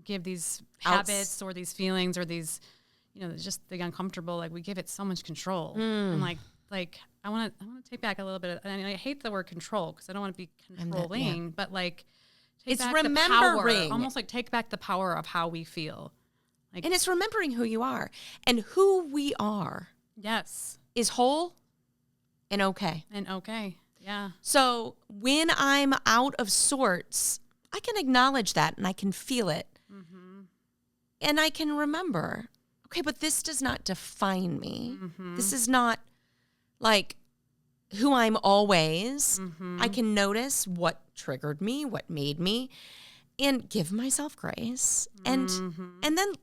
these habits or these feelings or these, just the uncomfortable, like we give it so much control. And like I want to take back a little bit. And I hate the word control because I don't want to be controlling, but like take it's back remembering. the power, almost like take back the power of how we feel. Like, and it's remembering who you are, and who we are. Yes. Is whole and okay. And okay. Yeah. So when I'm out of sorts, I can acknowledge that and I can feel it. Mm-hmm. And I can remember, okay, but this does not define me. Mm-hmm. This is not like who I'm always. Mm-hmm. I can notice what triggered me, what made me, and give myself grace. And then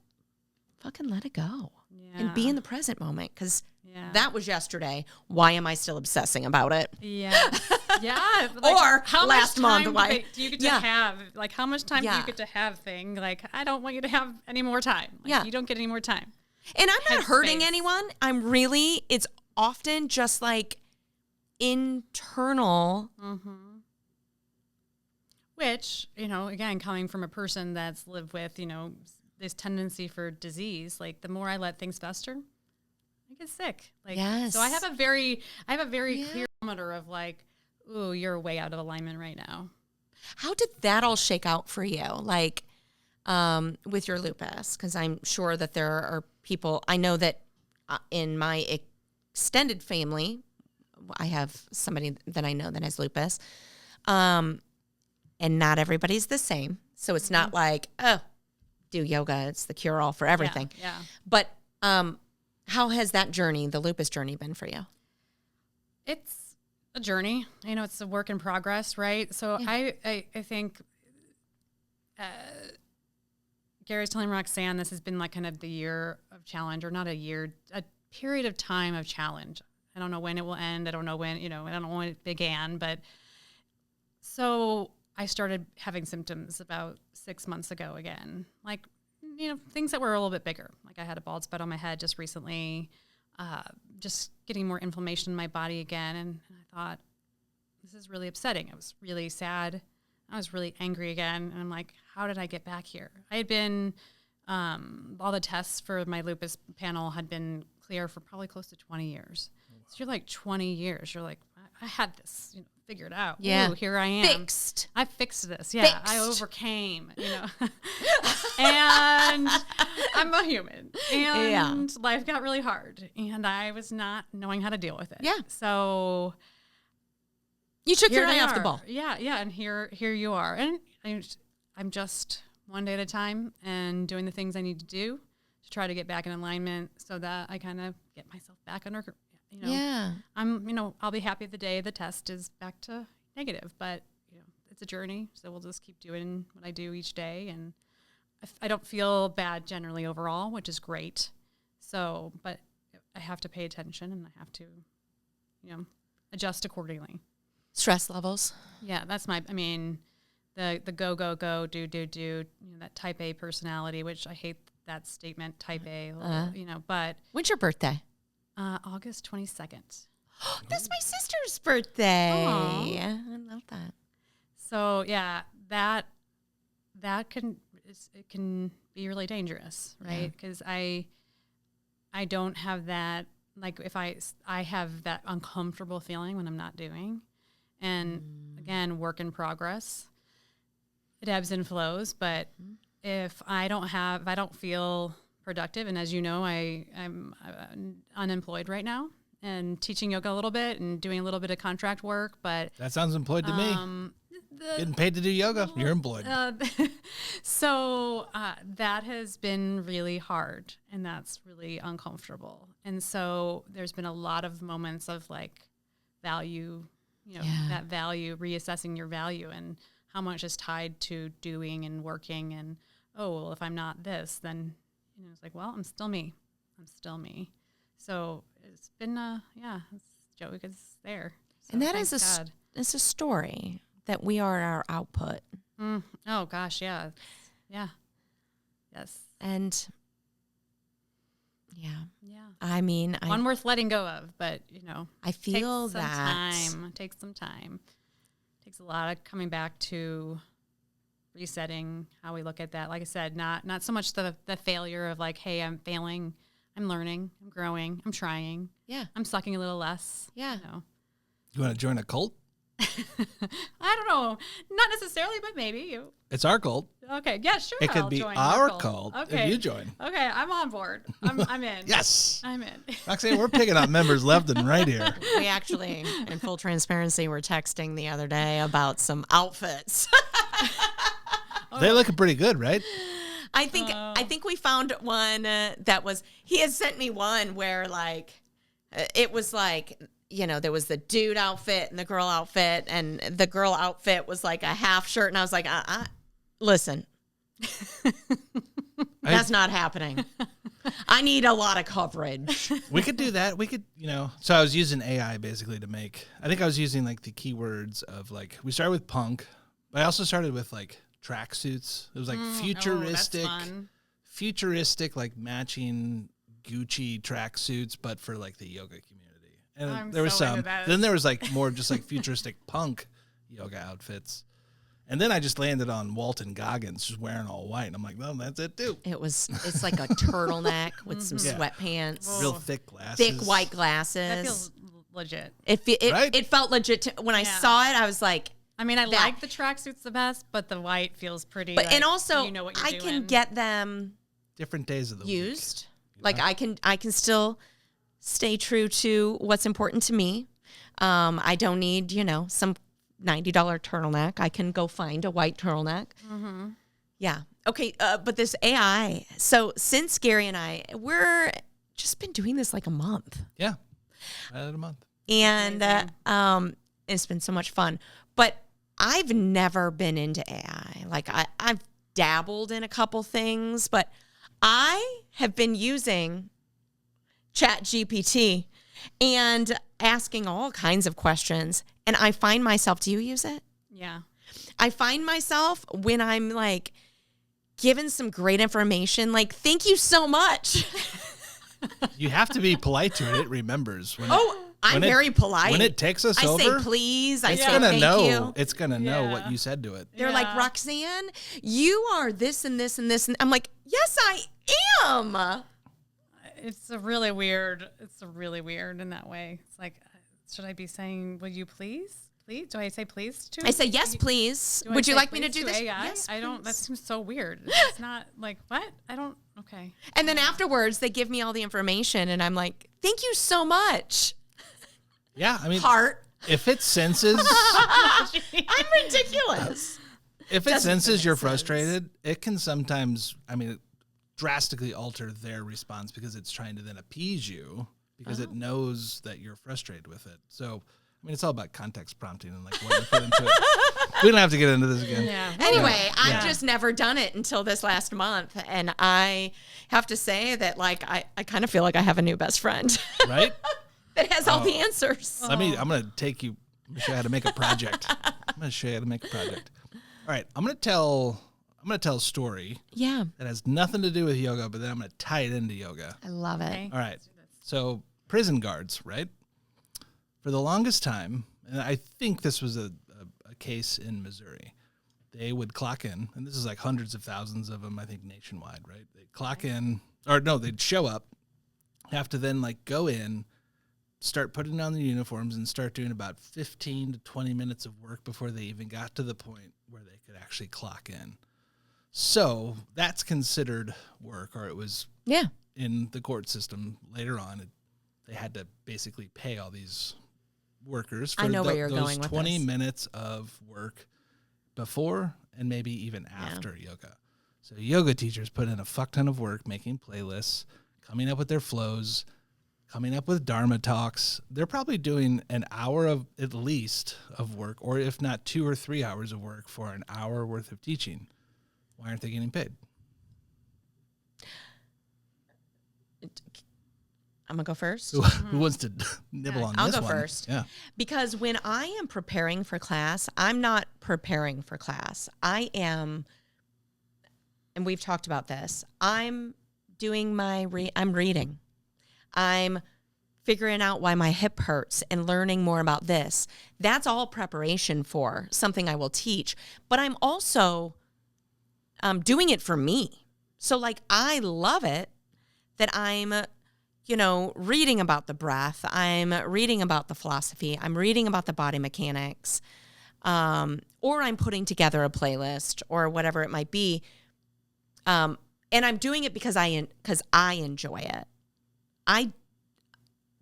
fucking let it go. Yeah. And be in the present moment, because that was yesterday. Why am I still obsessing about it? Yeah. Yeah. Like, or how last month. Why do you get to have? Like, how much time do you get to have thing? Like, I don't want you to have any more time. Like, you don't get any more time. And I'm not hurting anyone. It's often just like internal. Mm-hmm. Which, again, coming from a person that's lived with, this tendency for disease, like the more I let things fester, I get sick. Like, yes. So I have a very clear barometer of like, ooh, you're way out of alignment right now. How did that all shake out for you? Like, with your lupus? Because I'm sure that there are people, I know that in my extended family, I have somebody that I know that has lupus, and not everybody's the same. So it's not like, oh, do yoga, it's the cure-all for everything. Yeah. But how has that journey, the lupus journey, been for you? It's a journey. It's a work in progress, right? So I think Gary's telling Roxanne this has been like kind of the year of challenge, or not a year, a period of time of challenge. I don't know when it will end. I don't know when, I don't know when it began, but so I started having symptoms about 6 months ago again. Like, things that were a little bit bigger. Like I had a bald spot on my head just recently, just getting more inflammation in my body again. And I thought, this is really upsetting. I was really sad. I was really angry again. And I'm like, how did I get back here? I had been, all the tests for my lupus panel had been clear for probably close to 20 years. So you're like 20 years. You're like, I had this, figured out. Yeah. Ooh, here I am. Fixed. I fixed this. Yeah. I overcame, and I'm a human, and life got really hard, and I was not knowing how to deal with it. Yeah. So you took your eye off the ball. Yeah. Yeah. And here you are. And I'm just one day at a time and doing the things I need to do to try to get back in alignment so that I kind of get myself back under, I'll be happy the day the test is back to negative, but it's a journey. So we'll just keep doing what I do each day. And I don't feel bad generally overall, which is great. So, but I have to pay attention and I have to, adjust accordingly. Stress levels. Yeah. That's the go, do, that type A personality, which I hate that statement, type A, but. When's your birthday? August 22nd. That's my sister's birthday. Aww. I love that. So yeah, that can be really dangerous, right? Because I don't have that, like if I have that uncomfortable feeling when I'm not doing, and again, work in progress. It ebbs and flows, but if I don't feel productive, and as you know, I'm unemployed right now and teaching yoga a little bit and doing a little bit of contract work, but that sounds employed to me. Getting paid to do yoga, you're employed. So that has been really hard, and that's really uncomfortable. And so there's been a lot of moments of like value, that value, reassessing your value and how much is tied to doing and working. And, if I'm not this, then it's like, well, I'm still me. So it's been, Joey is there. So and that is it's a story that we are our output. Oh gosh, yeah. Yeah. Yes. And yeah. One worth letting go of, but I feel takes some time. takes a lot of coming back to resetting how we look at that. Like I said, not so much the failure of like, hey, I'm failing, I'm learning, I'm growing, I'm trying. Yeah. I'm sucking a little less. Yeah. You know. You want to join a cult? I don't know. Not necessarily, but maybe. It's our cult. Okay. Yeah, sure. It could I'll be join our your cult okay. if you join. Okay. I'm on board. I'm in. Yes. I'm in. Roxanne, we're picking up members left and right here. We actually, in full transparency, were texting the other day about some outfits. They're looking pretty good, right? I think we found one that was, he had sent me one where like, it was like, you know, there was the dude outfit and the girl outfit, and the girl outfit was like a half shirt. And I was like, listen, that's not happening. I need a lot of coverage. We could do that. We could, so I was using AI basically to make, I think I was using like the keywords of like, we started with punk, but I also started with like tracksuits. It was like futuristic, like matching Gucci tracksuits, but for like the yoga community. And there was some. Then there was like more just like futuristic punk yoga outfits. And then I just landed on Walton Goggins just wearing all white. And I'm like, well, that's it too. It's like a turtleneck with some sweatpants. Real thick glasses. Thick white glasses. That feels legit. It felt legit. When I saw it, I was like, I mean, I like the tracksuits the best, but the white feels pretty. But like, and also, you know what you're I doing. can get them different days of the used. week. Like I can still stay true to what's important to me. I don't need, some $90 turtleneck. I can go find a white turtleneck. Mm-hmm. Yeah. Okay. But this AI. So since Gary and I, we're just been doing this like a month. Yeah. Right at a month. And it's been so much fun. But I've never been into AI. Like I've dabbled in a couple things, but I have been using ChatGPT and asking all kinds of questions. And I find myself, do you use it? Yeah. I find myself when I'm like given some great information, like, thank you so much. You have to be polite to it. It remembers. I'm very polite. When it takes us I over, say please. I it's say gonna thank know. you. It's gonna know what you said to it. They're like, Roxanne, you are this and this and this. And I'm like, yes, I am. It's really weird in that way. It's like, should I be saying, will you please? Please? Do I say please to? I say, yes, please. Would you like me to do this? AI? Yes, I don't, please. that seems so weird. It's not like, what? I don't, okay. And then afterwards, they give me all the information, and I'm like, thank you so much. Yeah, I mean, Heart. if it senses, I'm ridiculous. if it Doesn't senses make you're sense. frustrated, it can sometimes, drastically alter their response because it's trying to then appease you because it knows that you're frustrated with it. So, it's all about context prompting and like what you put into it. We don't have to get into this again. Yeah. Anyway, I've just never done it until this last month, and I have to say that, like, I kind of feel like I have a new best friend Right? that has all the answers. I'm going to take you, I'm going to show you how to make a project. All right. I'm going to tell a story Yeah, that has nothing to do with yoga, but then I'm going to tie it into yoga. I love it. Okay. All right. So prison guards, right? For the longest time, and I think this was a case in Missouri, they would clock in, and this is like hundreds of thousands of them, I think, nationwide, right? They'd clock in, or no, they'd show up, have to then like go in, start putting on the uniforms, and start doing about 15 to 20 minutes of work before they even got to the point where they could actually clock in. So that's considered work, or it was in the court system later on. They had to basically pay all these workers for where you're those going with 20 this. minutes of work before and maybe even after yoga. So yoga teachers put in a fuck ton of work making playlists, coming up with their flows, coming up with dharma talks. They're probably doing an hour of at least of work, or if not 2 or 3 hours of work for an hour worth of teaching. Why aren't they getting paid? I'm going to go first. Who wants to nibble on I'll this go one? first. Yeah. Because when I am preparing for class, I'm not preparing for class. I am, and we've talked about this, I'm doing I'm reading. I'm figuring out why my hip hurts and learning more about this. That's all preparation for something I will teach. But I'm also doing it for me. So like, I love it that I'm, reading about the breath. I'm reading about the philosophy. I'm reading about the body mechanics. Or I'm putting together a playlist or whatever it might be. And I'm doing it because I enjoy it.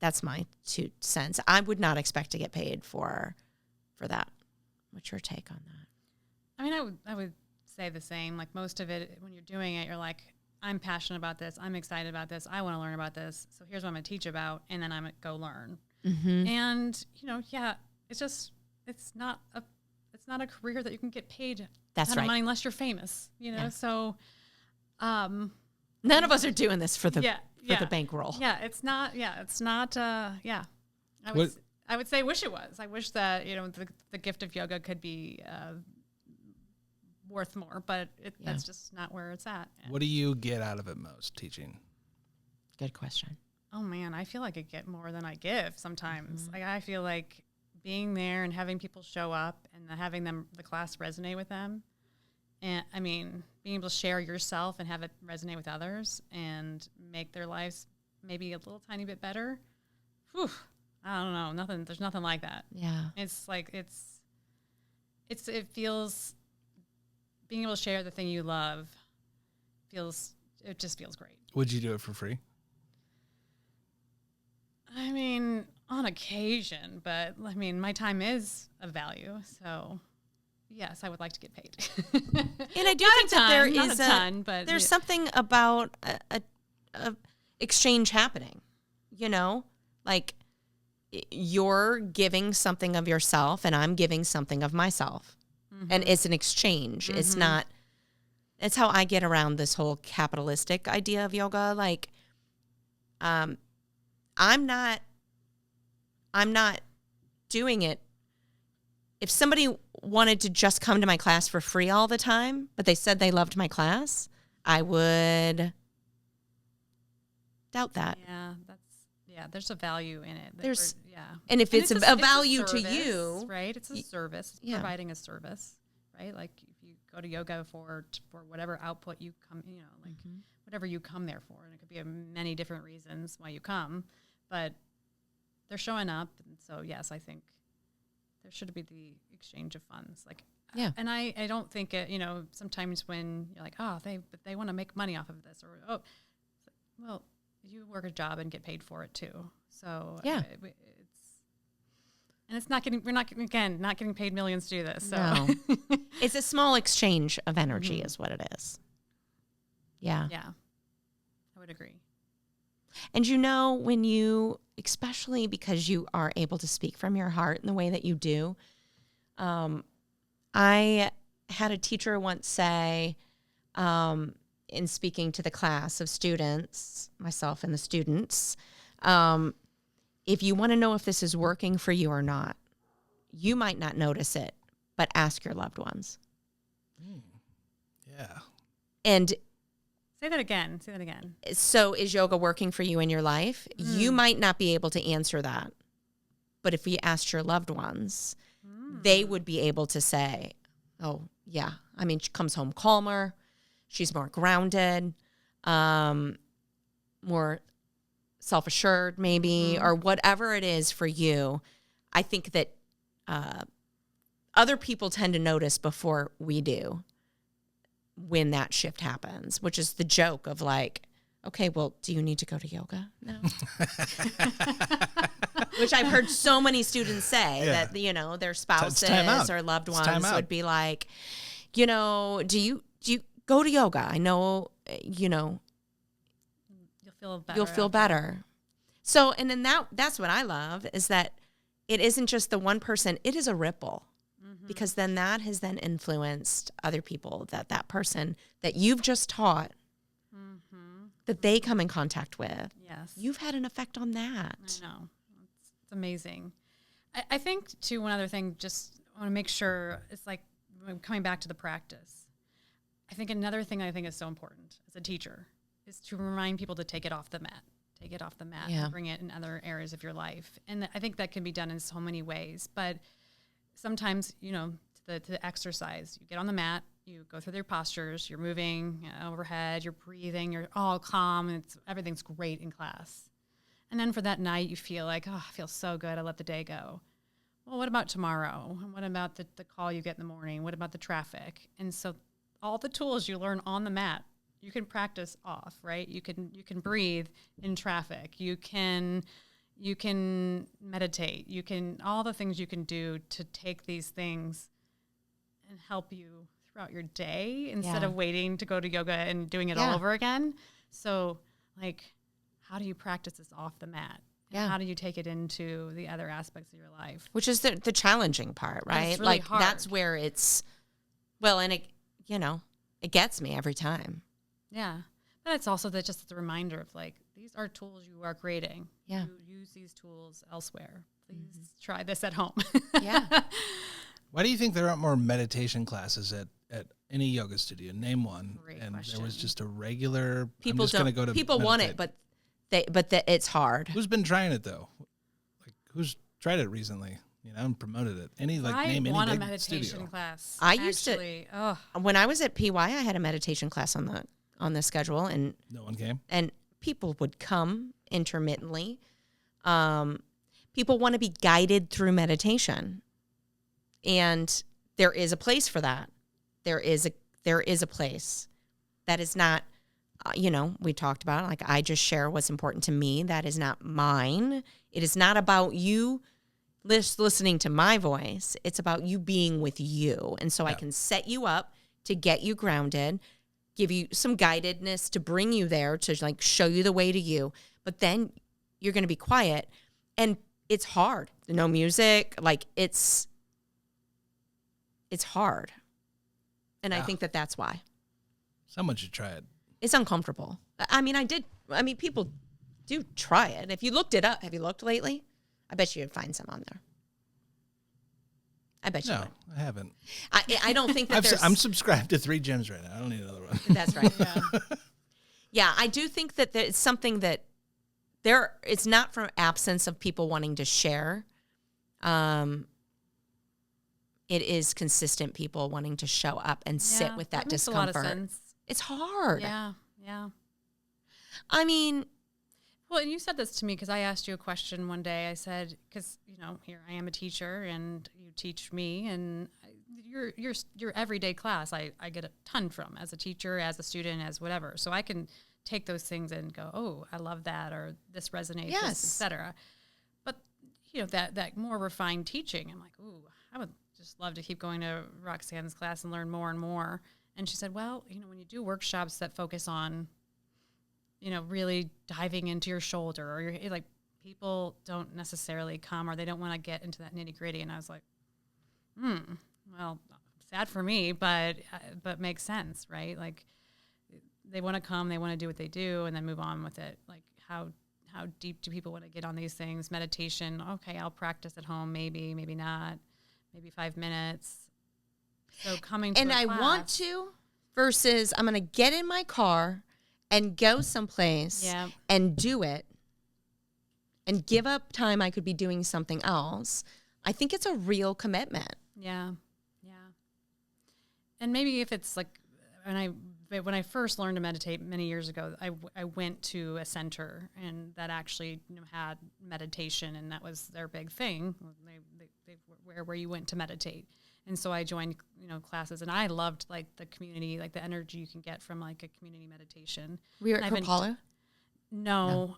That's my 2 cents. I would not expect to get paid for that. What's your take on that? I mean, I would say the same. Like most of it, when you're doing it, you're like, I'm passionate about this. I'm excited about this. I want to learn about this. So here's what I'm going to teach about, and then I'm going to go learn. Mm-hmm. And it's not a career that you can get paid a ton of money unless you're famous. Yeah. So none of us are doing this for the the bankroll. Yeah, it's not. Yeah, it's not. I would say wish it was. I wish that the gift of yoga could be worth more, but that's just not where it's at. What do you get out of it most, teaching? Good question. Oh man, I feel like I get more than I give sometimes. Mm-hmm. Like I feel like being there and having people show up and having the class resonate with them. And I mean, being able to share yourself and have it resonate with others and make their lives maybe a little tiny bit better. Whew, I don't know. There's nothing like that. Yeah. It's like, it feels, being able to share the thing you love it just feels great. Would you do it for free? I mean, on occasion, but I mean, my time is of value, so yes, I would like to get paid. And I do think that there is but there's something about a exchange happening, like you're giving something of yourself and I'm giving something of myself. Mm-hmm. And it's an exchange. Mm-hmm. It's how I get around this whole capitalistic idea of yoga. Like, I'm not doing it. If somebody wanted to just come to my class for free all the time, but they said they loved my class, I would doubt that. Yeah, there's a value in it. And if it's a value service, to you, right? It's a service. It's providing a service, right? Like if you go to yoga for whatever output you come, whatever you come there for, and it could be many different reasons why you come, but they're showing up, and so yes, I think there should be the exchange of funds. Like, and I don't think it. Sometimes when you're like, they want to make money off of this, or well, you work a job and get paid for it too. So we're not getting paid millions to do this. So no. It's a small exchange of energy, is what it is. Yeah. Yeah, I would agree. And when you, especially because you are able to speak from your heart in the way that you do, I had a teacher once say, in speaking to the class of students, myself and the students, if you want to know if this is working for you or not, you might not notice it, but ask your loved ones. Yeah. And Say that again. So is yoga working for you in your life? You might not be able to answer that. But if you asked your loved ones, they would be able to say, oh, yeah. I mean, she comes home calmer. She's more grounded, more self-assured maybe, or whatever it is for you. I think that other people tend to notice before we do when that shift happens, which is the joke of like, okay, well, do you need to go to yoga? No. Which I've heard so many students say that, their spouses or loved ones would be like, do you go to yoga? I know, you'll feel better. So, and then that's what I love is that it isn't just the one person, it is a ripple. Because then that has then influenced other people that person that you've just taught, that they come in contact with. Yes. You've had an effect on that. I know. It's amazing. I think, too, one other thing, just I want to make sure, it's like coming back to the practice. I think another thing I think is so important as a teacher is to remind people to take it off the mat, take it off the mat Yeah. and bring it in other areas of your life. And I think that can be done in so many ways. But sometimes, to the exercise, you get on the mat, you go through your postures, you're moving overhead, you're breathing, you're all calm, and everything's great in class. And then for that night, you feel like, I feel so good. I let the day go. Well, what about tomorrow? What about the call you get in the morning? What about the traffic? And so all the tools you learn on the mat, you can practice off, right? You can breathe in traffic. You can meditate. You can, all the things you can do to take these things and help you throughout your day instead of waiting to go to yoga and doing it all over again. So how do you practice this off the mat? Yeah. How do you take it into the other aspects of your life? Which is the challenging part, right? It's really hard. That's where it's, well, and it gets me every time. Yeah. But it's also just the reminder of these are tools you are creating. Yeah. You use these tools elsewhere. Please try this at home. Yeah. Why do you think there aren't more meditation classes at any yoga studio? Name one. Great and question. there was just a regular. People I'm just gonna go to people want it, but it's hard. Who's been trying it though? Who's tried it recently? And promoted it. Name any want a big meditation studio. class. I used to. When I was at PY, I had a meditation class on the schedule, and No one came. And people would come intermittently. People want to be guided through meditation, and there is a place for that. There is a place that is not. We talked about it, I just share what's important to me. That is not mine. It is not about you listening to my voice. It's about you being with you. And so I can set you up to get you grounded, give you some guidedness to bring you there, to show you the way to you. But then you're going to be quiet. And it's hard. No music. It's hard. And I think that's why. Someone should try it. It's uncomfortable. People do try it. If you looked it up, have you looked lately? I bet you'd find some on there. I bet you would. No, I haven't. I don't think that I'm subscribed to 3 gyms right now. I don't need another one. That's right. Yeah, I do think that it's something that it's not from absence of people wanting to share. It is consistent people wanting to show up and sit with that makes discomfort. a lot of sense. It's hard. Yeah. Well, and you said this to me because I asked you a question one day. I said, because here I am a teacher and you teach me, and your everyday class I get a ton from as a teacher, as a student, as whatever. So I can take those things and go, oh, I love that, or this resonates, yes, etc. But that more refined teaching, I'm like, ooh, I would just love to keep going to Roxanne's class and learn more and more. And she said, well, when you do workshops that focus on, really diving into your shoulder, or your people don't necessarily come, or they don't want to get into that nitty gritty. And I was like, well, sad for me, but makes sense, right? They want to come, they want to do what they do, and then move on with it. How deep do people want to get on these things? Meditation, okay, I'll practice at home, maybe not, maybe 5 minutes. So coming to I want to, versus I'm going to get in my car and go someplace and do it and give up time I could be doing something else. I think it's a real commitment. Yeah. And maybe if it's when I first learned to meditate many years ago, I went to a center, and that actually had meditation, and that was their big thing. Where you went to meditate. And so I joined, classes, and I loved the community, the energy you can get from a community meditation. Were you at Kopala? No.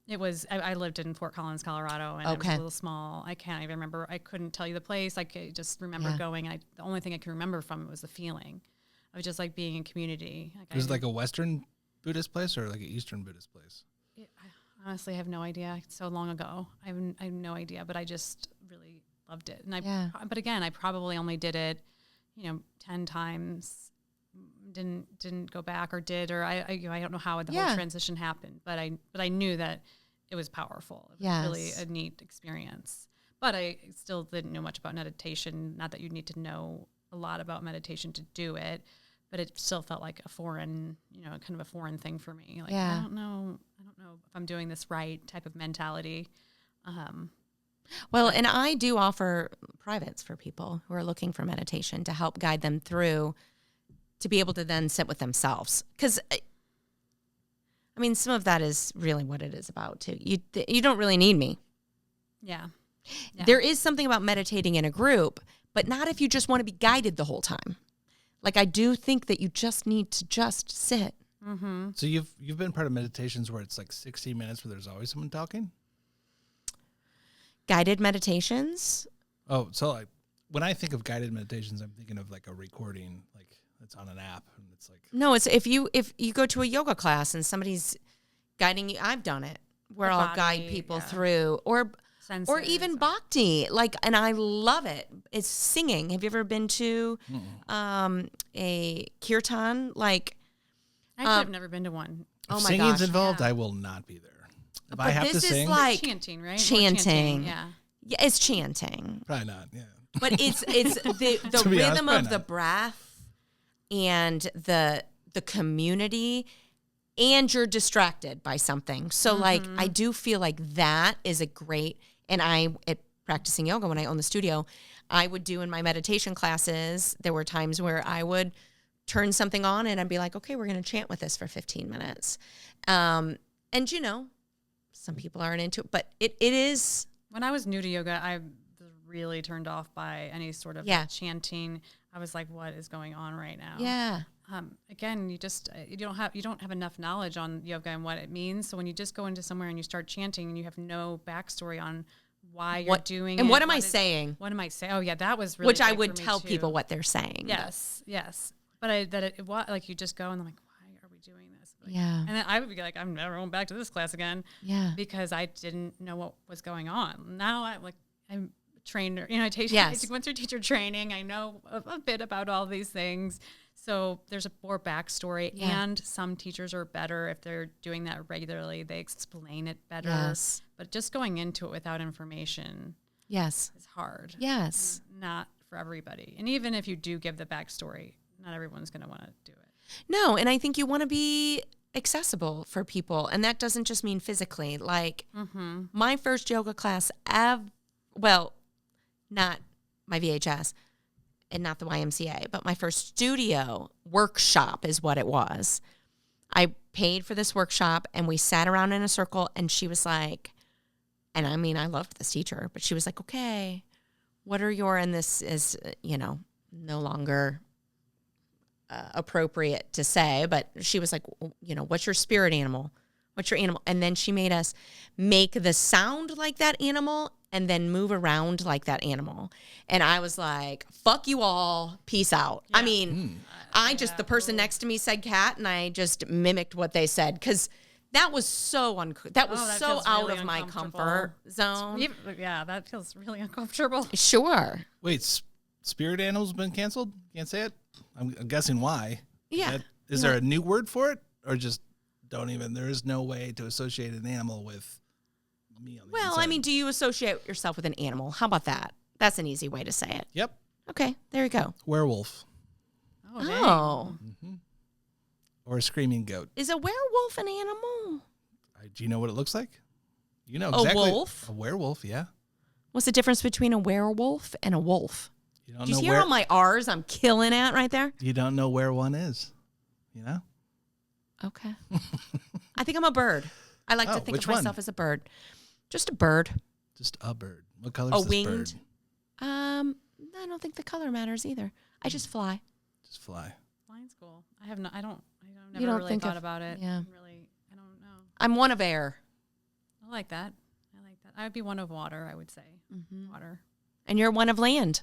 It was, I lived in Fort Collins, Colorado, and it was a little small. I can't even remember. I couldn't tell you the place. I could just remember going. The only thing I can remember from it was the feeling of just being in community. Was it a Western Buddhist place or an Eastern Buddhist place? I honestly have no idea. It's so long ago. I have no idea, but I just really loved it. And but again, I probably only did it, 10 times. Didn't go back, or I don't know how the whole transition happened, but I knew that it was powerful. It was really a neat experience. But I still didn't know much about meditation. Not that you need to know a lot about meditation to do it, but it still felt like a foreign, kind of a foreign thing for me. Like, Yeah. I don't know if I'm doing this right type of mentality. Well, and I do offer privates for people who are looking for meditation to help guide them through to be able to then sit with themselves. Because, I mean, some of that is really what it is about, too. You don't really need me. Yeah. There is something about meditating in a group, but not if you just want to be guided the whole time. Like, I do think that you just need to just sit. Mm-hmm. So you've been part of meditations where it's like 60 minutes where there's always someone talking? Guided meditations? Oh, so like when I think of guided meditations, I'm thinking of like a recording, like it's on an app, and it's like No, it's if you go to a yoga class and somebody's guiding you. I've done it where The I'll body, guide people yeah. through, or Senses. even bhakti. Like, and I love it. It's singing. Have you ever been to a kirtan? Like, Actually, I've never been to one. oh if my singing's gosh, involved, yeah. I will not be there. If But I have to this is sing, like Chanting, right? More chanting. Yeah. Yeah, it's chanting. probably not. Yeah. But it's the To be honest, rhythm probably of the not. breath and the community, and you're distracted by something. So like I do feel like that is a great, and at practicing yoga when I owned the studio, I would do in my meditation classes, there were times where I would turn something on and I'd be like, okay, we're going to chant with this for 15 minutes. And some people aren't into it, but it is. When I was new to yoga, I was really turned off by any sort of Yeah. chanting. I was like, what is going on right now? Yeah. Again, you don't have enough knowledge on yoga and what it means. So when you just go into somewhere and you start chanting and you have no backstory on why you're doing it. And what am I saying? What am I saying? Oh yeah, that was really Which I big would for me, tell too. people what they're saying. Yes, yes. But it was like you just go and I'm like, why are we doing this? Like, Yeah. And then I would be like, I'm never going back to this class again. Yeah. Because I didn't know what was going on. Now I'm a trainer. I Yes. went through teacher training. I know a bit about all these things. So there's a more backstory, Yeah. and some teachers are better if they're doing that regularly. They explain it better. Yes. But just going into it without information Yes. is hard. Yes. Not for everybody. And even if you do give the backstory, not everyone's going to want to do it. No, and I think you want to be accessible for people, and that doesn't just mean physically. Like my first yoga class well, not my VHS and not the YMCA, but my first studio workshop is what it was. I paid for this workshop and we sat around in a circle, and she was like, and I mean, I loved this teacher, but she was like, okay, what are your, and this is, no longer appropriate to say, but she was like, what's your spirit animal? What's your animal? And then she made us make the sound like that animal and then move around like that animal. And I was like, fuck you all, peace out. I mean, the person next to me said cat, and I just mimicked what they said, because that was so that so feels out really of my uncomfortable. comfort zone. Yeah, that feels really uncomfortable. Sure. Wait, spirit animals been canceled? Can't say it? I'm guessing why. Yeah. Is there a new word for it? Or just there is no way to associate an animal with me on the Well, inside? I mean, do you associate yourself with an animal? How about that? That's an easy way to say it. Yep. Okay, there you go. Werewolf. Oh, dang. Oh. Or a screaming goat. Is a werewolf an animal? Do you know what it looks like? You know A exactly. wolf? A werewolf, yeah. What's the difference between a werewolf and a wolf? You don't Do you know hear all my R's I'm killing at right there? You don't know where one is. You know? Okay. I think I'm a bird. I like to think which of myself one? as a bird. Just a bird. Just a bird. What color A is this winged? bird? I don't think the color matters either. I just fly. Just fly. Flying's cool. I never don't really think thought of- about it. yeah. I don't know. I'm one of air. I like that. I would be one of water, I would say. Water. And you're one of land.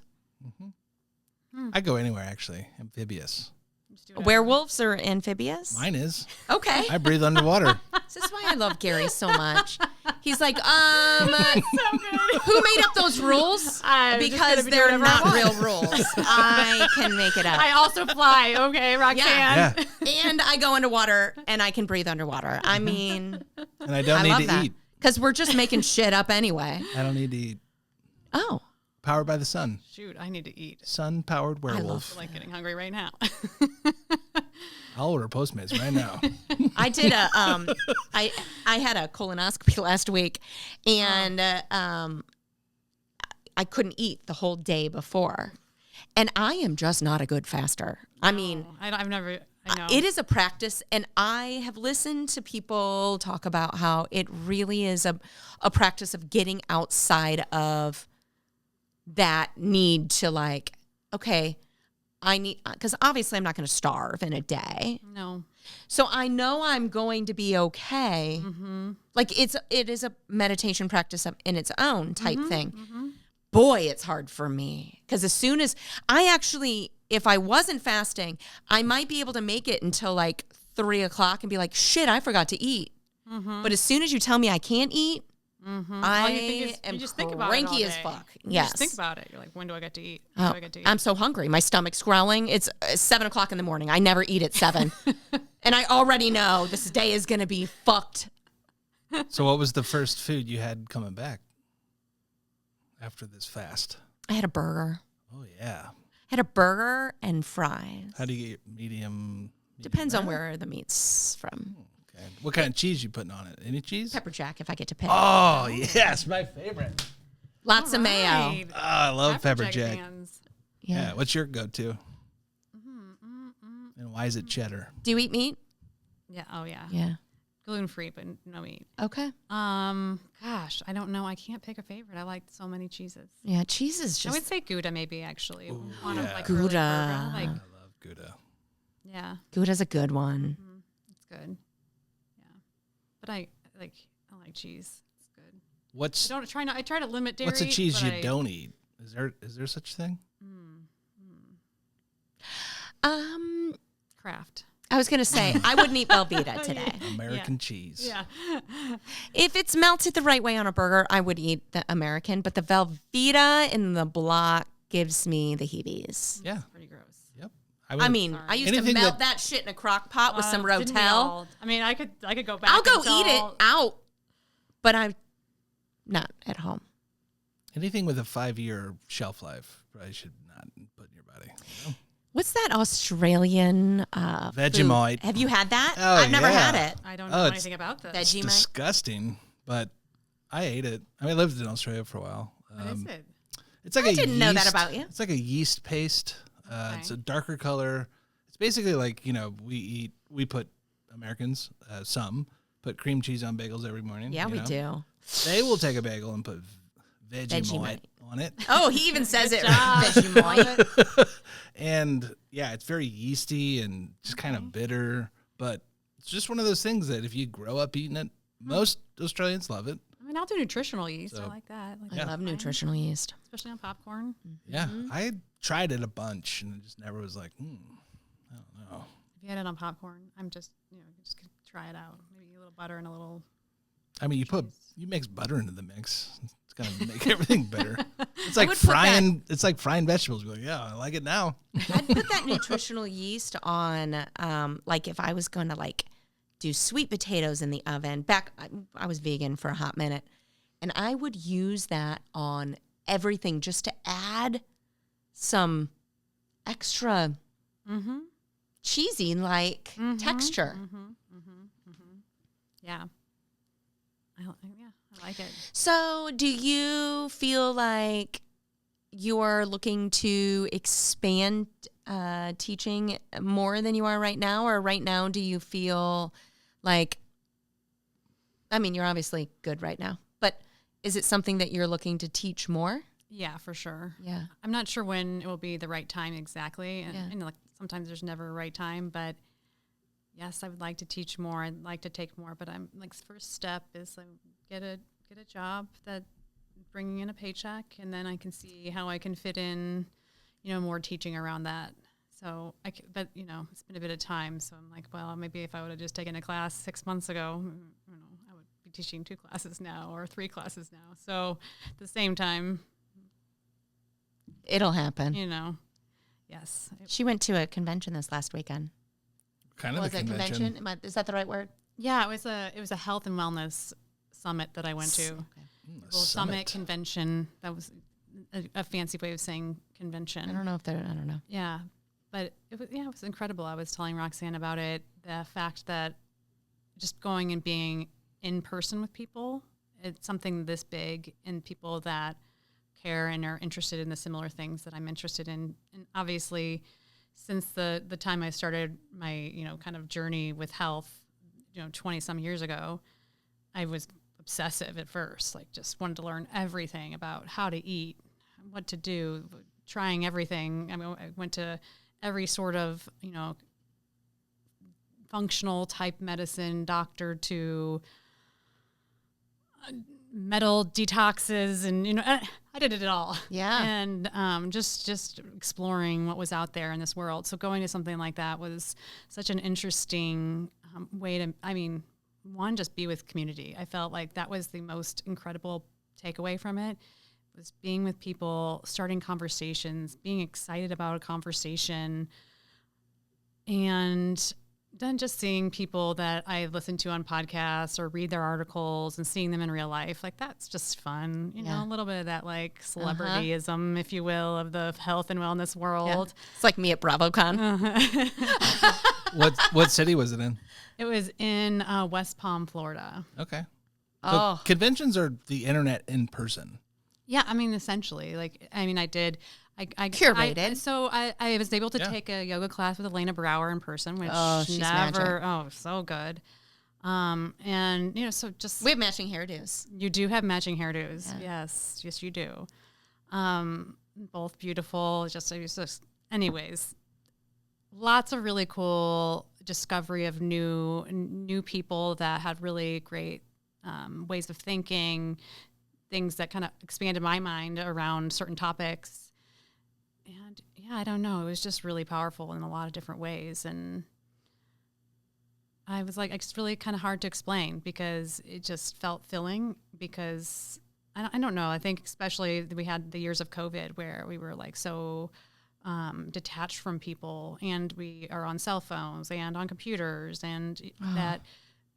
I go anywhere, actually. Amphibious. Just do whatever. Werewolves are amphibious? Mine is. Okay. I breathe underwater. This is why I love Gary so much. He's like, who made up those rules? Because they're not real rules. I can make it up. I also fly, okay, Roxanne. Yeah. Yeah. And I go into water and I can breathe underwater. I mean, And I don't I need love to that. eat. Because we're just making shit up anyway. I don't need to eat. Oh. Powered by the sun. Shoot, I need to eat. Sun-powered love werewolf. I'm like getting hungry right now. I'll order Postmates right now. I did I had a colonoscopy last week, and I couldn't eat the whole day before. And I am just not a good faster. I mean, I've never, I know. it is a practice, and I have listened to people talk about how it really is a practice of getting outside of that need to like, okay, I need, because obviously I'm not going to starve in a day. No. So I know I'm going to be okay. Like it is a meditation practice in its own type thing. Boy, it's hard for me because as soon as if I wasn't fasting, I might be able to make it until like 3 o'clock and be like, shit, I forgot to eat. But as soon as you tell me I can't eat, I am cranky as fuck. You just think about it. You're like, when do I get to eat? When do I get to eat? I'm so hungry. My stomach's growling. It's 7 o'clock in the morning. I never eat at 7. And I already know this day is going to be fucked. So what was the first food you had coming back after this fast? I had a burger. Oh, yeah. I had a burger and fries. How do you get medium? Depends on where the meat's from. Okay. What kind of cheese you putting on it? Any cheese? Pepper jack if I get to pick. Oh, yes. My favorite. Lots of mayo. Right. Oh, I love pepper jack. fans. Yeah. What's your go-to? And why is it cheddar? Do you eat meat? Yeah. Oh, yeah. Yeah. Gluten-free, but no meat. Okay. Gosh, I don't know. I can't pick a favorite. I like so many cheeses. Yeah, cheese is I would just... say Gouda maybe, actually. Ooh, One of, yeah. like, Gouda. really burger. Like, I love Gouda. yeah, Gouda's a good one. it's good. Yeah. But I like cheese. It's good. I try to limit dairy. What's a cheese but you don't eat? Is there such a thing? Kraft. I was going to say, I wouldn't eat Velveeta today. American cheese. Yeah. If it's melted the right way on a burger, I would eat the American, but the Velveeta in the block gives me the heebies. Yeah. Pretty gross. Yep. I mean, I used to Anything melt that shit in a crock pot with some Didn't we Rotel. all? I mean, I could go back. I'll go until- eat it out, but I'm not at home. anything with a 5-year shelf life probably should not put in your body. You know? What's that Australian Vegemite. food? Have you had that? Oh, I've never yeah. had it. I don't know anything about this. It's Vegemite. disgusting, but I ate it. I mean, I lived in Australia for a while. What is it? It's like I didn't know that about you. It's like a yeast paste. Okay. It's a darker color. It's basically like, we put Americans, some, put cream cheese on bagels every morning. Yeah, you we know? do. They will take a bagel and put Vegemite Vegemite. on it. Oh, he even says it. job. Vegemite. And yeah, it's very yeasty and just kind of bitter, but it's just one of those things that if you grow up eating it, most Australians love it. I mean, I'll do nutritional yeast. So- I like that. Like I Yeah. love nutritional yeast. especially on popcorn. Yeah, I tried it a bunch and it just never was like, I don't know. If you had it on popcorn, I'm just just gonna try it out. Maybe a little butter and a little. I mean, you mix butter into the mix. It's gonna make everything better. It's like would put frying. It's like frying vegetables. You're like, yeah, I like it now. I'd put that nutritional yeast on, like if I was going to like do sweet potatoes in the oven. I was vegan for a hot minute, and I would use that on everything just to add some extra cheesy like texture. Yeah. I like it. So, do you feel like you're looking to expand teaching more than you are right now? Or right now, do you feel like, I mean, you're obviously good right now, but is it something that you're looking to teach more? Yeah, for sure. Yeah. I'm not sure when it will be the right time exactly. And, Yeah. like sometimes there's never a right time, but yes, I would like to teach more. I'd like to take more, but I'm like, first step is like get a job that bringing in a paycheck, and then I can see how I can fit in, more teaching around that. So but it's been a bit of time. So I'm like, well, maybe if I would have just taken a class 6 months ago, I would be teaching 2 classes now or 3 classes now. So at the same time, It'll happen. yes. She went to a convention this last weekend. Kind of Was the it convention. convention? Is that the right word? Yeah, it was a health and wellness summit that I went to. A Summit convention. That was a fancy way of saying convention. I don't know. Yeah, But it was incredible. I was telling Roxanne about it, the fact that just going and being in person with people, it's something this big, and people that care and are interested in the similar things that I'm interested in. And obviously, since the time I started my, kind of journey with health, 20 some years ago, I was obsessive at first, like just wanted to learn everything about how to eat, what to do, trying everything. I mean, I went to every sort of, functional type medicine doctor to metal detoxes, and I did it all. Yeah. And just exploring what was out there in this world. So going to something like that was such an interesting way to, one, just be with community. I felt like that was the most incredible takeaway from it, was being with people, starting conversations, being excited about a conversation, and then just seeing people that I listen to on podcasts or read their articles and seeing them in real life. Like, that's just fun. A little bit of that like celebrityism, if you will, of the health and wellness world. Yeah. It's like me at BravoCon. What city was it in? It was in West Palm, Florida. Okay. So conventions are the internet in person. Yeah, essentially. I did. I curated. So I was able to take a yoga class with Elena Brower in person, which she's magic. So good. And so just we have matching hairdos. You do have matching hairdos. Yeah. Yes, you do. Both beautiful. Anyways, lots of really cool discovery of new people that had really great ways of thinking, things that kind of expanded my mind around certain topics. And I don't know. It was just really powerful in a lot of different ways. And I was like, it's really kind of hard to explain because it just felt filling because I don't know. I think especially we had the years of COVID where we were like so detached from people, and we are on cell phones and on computers, and that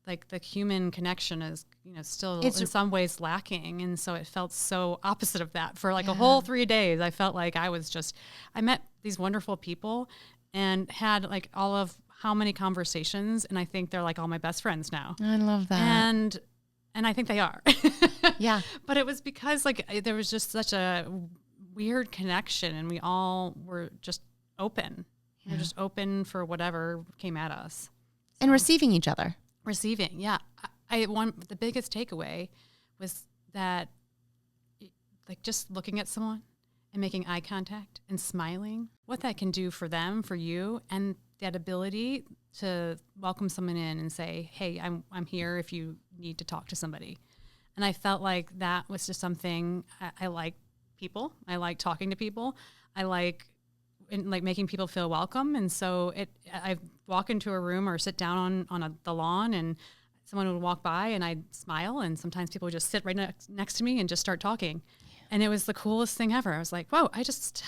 like the human connection is, still in some ways lacking. And so it felt so opposite of that for like a whole 3 days. I felt like I met these wonderful people and had like all of how many conversations. And I think they're like all my best friends now. I love that. And I think they are. Yeah. But it was because like there was just such a weird connection, and we all were just open. We were just open for whatever came at us. And receiving each other. Receiving, yeah. The biggest takeaway was that, like, just looking at someone and making eye contact and smiling, what that can do for them, for you, and that ability to welcome someone in and say, "Hey, I'm here if you need to talk to somebody." And I felt like that was just something I like people. I like talking to people. I like making people feel welcome. And so I walk into a room or sit down on the lawn, and someone would walk by and I'd smile, and sometimes people would just sit right next to me and just start talking. And it was the coolest thing ever. I was like, whoa, I just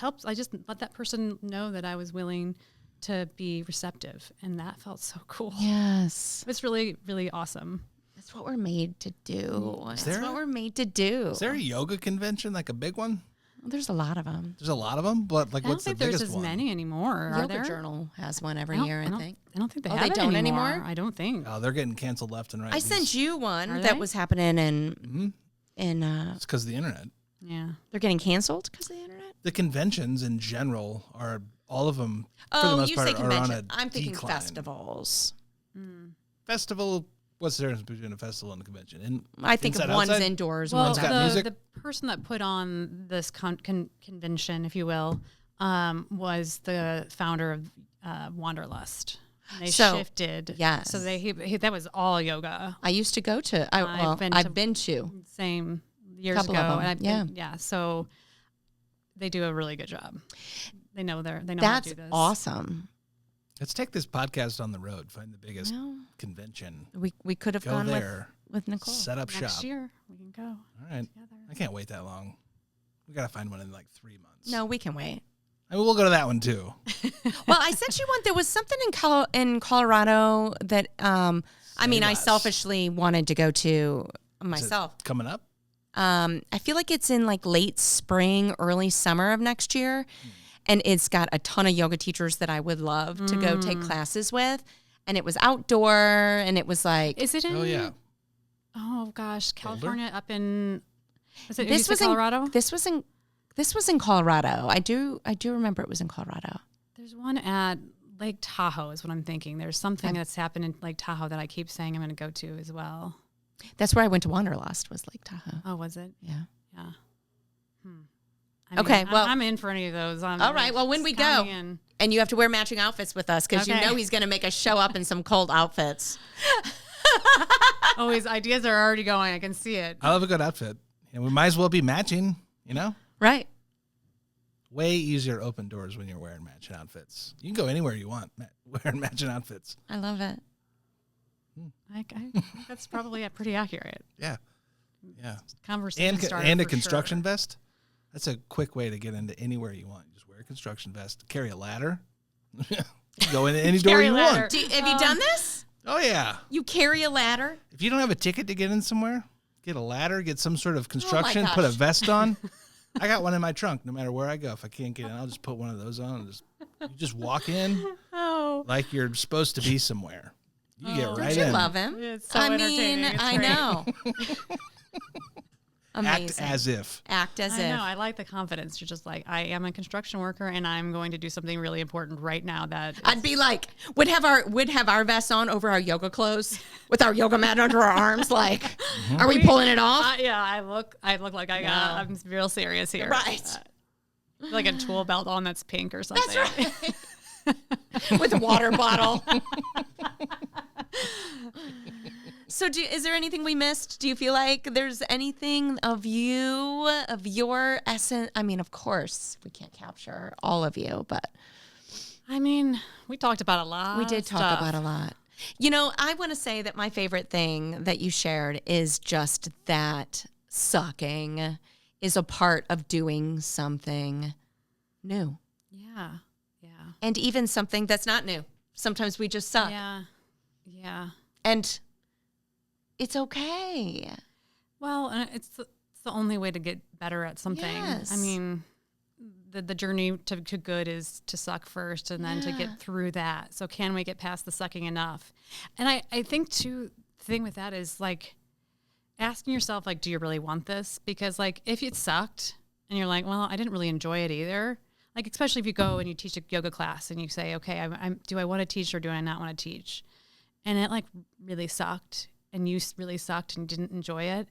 let that person know that I was willing to be receptive. And that felt so cool. Yes. It was really, really awesome. That's what we're made to do. Is there a yoga convention, like a big one? There's a lot of them. There's a lot of them, but like, what's the biggest one? I don't think there's as many anymore. Are Yoga there? Journal has one every year, I think. I don't think they have it don't anymore. anymore. I don't think. Oh, they're getting canceled left and right. I sent you one Are that they? was happening in It's because of the internet. Yeah. They're getting canceled because of the internet? The conventions in general are, all of them, for the most you part, say are on a convention. I'm thinking decline. festivals. Festival, what's the difference between a festival and a convention? I think inside, one's outside? indoors, Well, one's got out. music? the person that put on this convention, if you will, was the founder of Wanderlust. They shifted. Yes. So that was all yoga. I used to go to. I've been to. Same years Couple ago. of them, And I've yeah. been, yeah. So they do a really good job. They know how to do That's this. awesome. Let's take this podcast on the road. Find the biggest convention. We could have Go gone there. with Nichole. Set up Next shop. year we can go. All right. Together. I can't wait that long. We got to find one in like 3 months. No, we can wait. I mean, we'll go to that one too. Well, I sent you one. There was something in Colorado that I less. selfishly wanted to go to myself. Is it coming up? I feel like it's in like late spring, early summer of next year. And it's got a ton of yoga teachers that I would love to go take classes with. And it was outdoor, and it was like... Is it in... Oh, yeah. Oh, gosh. California up in... This was Colorado? This was in Colorado. I do remember it was in Colorado. There's one at Lake Tahoe is what I'm thinking. There's something that's happened in Lake Tahoe that I keep saying I'm going to go to as well. That's where I went to Wanderlust, was Lake Tahoe. Oh, was it? Yeah. Yeah. Okay, well... I'm in for any of those. All right, well, when we go, and you have to wear matching outfits with us, because you know he's going to make us show up in some cold outfits. Oh, his ideas are already going. I can see it. I love a good outfit. And we might as well be matching, you know? Right. Way easier to open doors when you're wearing matching outfits. You can go anywhere you want wearing matching outfits. I love it. I think that's probably pretty accurate. Yeah. Yeah. Conversation starter and a for construction sure. vest. That's a quick way to get into anywhere you want. Just wear a construction vest, carry a ladder. Go into any door you want. Have you done this? Oh, yeah. You carry a ladder? If you don't have a ticket to get in somewhere, get a ladder, get some sort of construction, gosh. put a vest on. I got one in my trunk. No matter where I go, if I can't get in, I'll just put one of those on. And you just walk in like you're supposed to be somewhere. You get right in. Don't you love him? It's so I entertaining. mean, It's I great. know. Amazing. Act as if. Act as I if. know. I like the confidence. You're just like, I am a construction worker, and I'm going to do something really important right now. I'd be like, would have our vests on over our yoga clothes with our yoga mat under our arms. Like, are we pulling it off? yeah, I look like I'm real serious here. Right. Like a tool belt on that's pink or something. That's right. With a water bottle. So is there anything we missed? Do you feel like there's anything of you, of your essence? I mean, of course, we can't capture all of you, but... I mean, we talked about a lot. We did talk about a lot. You know, I want to say that my favorite thing that you shared is just that sucking is a part of doing something new. Yeah. Yeah. And even something that's not new. Sometimes we just suck. Yeah. Yeah. And it's okay. Well, it's the only way to get better at something. Yes. I mean, the journey to good is to suck first and then to get through that. So can we get past the sucking enough? And I think, too, the thing with that is, like, asking yourself, like, do you really want this? Because, like, if it sucked and you're like, well, I didn't really enjoy it either. Like, especially if you go and you teach a yoga class and you say, okay, do I want to teach or do I not want to teach? And it, like, really sucked and you really sucked and didn't enjoy it.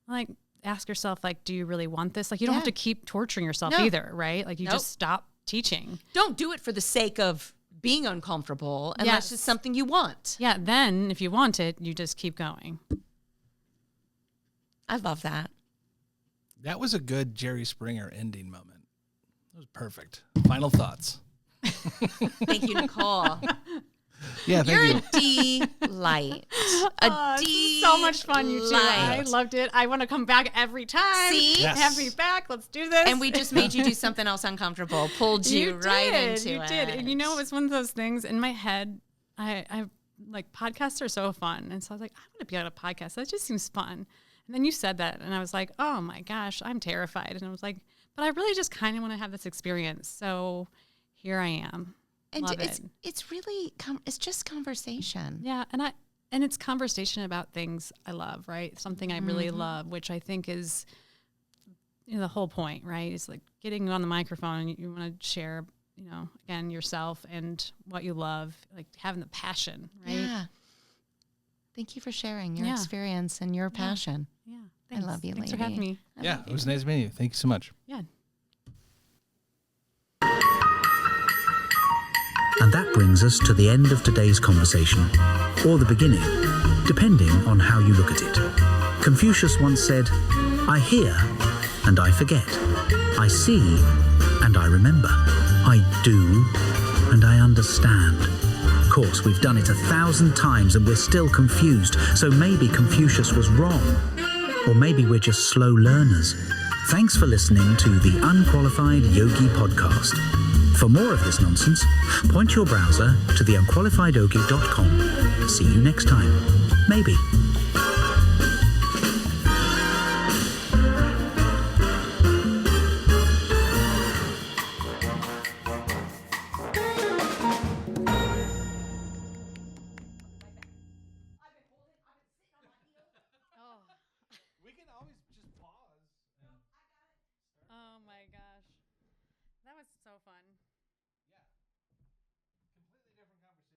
Like, ask yourself, like, do you really want this? Like, you don't have to keep torturing yourself either, right? Like, you just stop teaching. Don't do it for the sake of being uncomfortable unless it's something you want. Yeah, then if you want it, you just keep going. I love that. That was a good Jerry Springer ending moment. That was perfect. Final thoughts. Thank you, Nichole. Yeah, thank You're you. a delight. So much fun, you two. I loved it. I want to come back every time. See? Yes. Have me back. Let's do this. And we just made you do something else uncomfortable. Pulled you right into it. You did. And you know, it was one of those things in my head. I like, podcasts are so fun. And so I was like, I want to be on a podcast. That just seems fun. And then you said that. And I was like, oh my gosh, I'm terrified. And I was like, but I really just kind of want to have this experience. So here I am. And Love it's really, it's just conversation. Yeah. And it's conversation about things I love, right? Something I really love, which I think is, you know, the whole point, right? It's like getting on the microphone and you want to share, you know, again, yourself and what you love, like having the passion, right? Yeah. Thank you for sharing your experience and your passion. Yeah. I love you, Thanks lady. for having me. Yeah, it was nice meeting you. Thank you so much. Yeah. And that brings us to the end of today's conversation, or the beginning, depending on how you look at it. Confucius once said, I hear and I forget. I see and I remember. I do and I understand. Of course, we've done it 1,000 times and we're still confused, so maybe Confucius was wrong. Or maybe we're just slow learners. Thanks for listening to the Unqualified Yogi podcast. For more of this nonsense, point your browser to theunqualifiedyogi.com. See you next time. Maybe. So fun.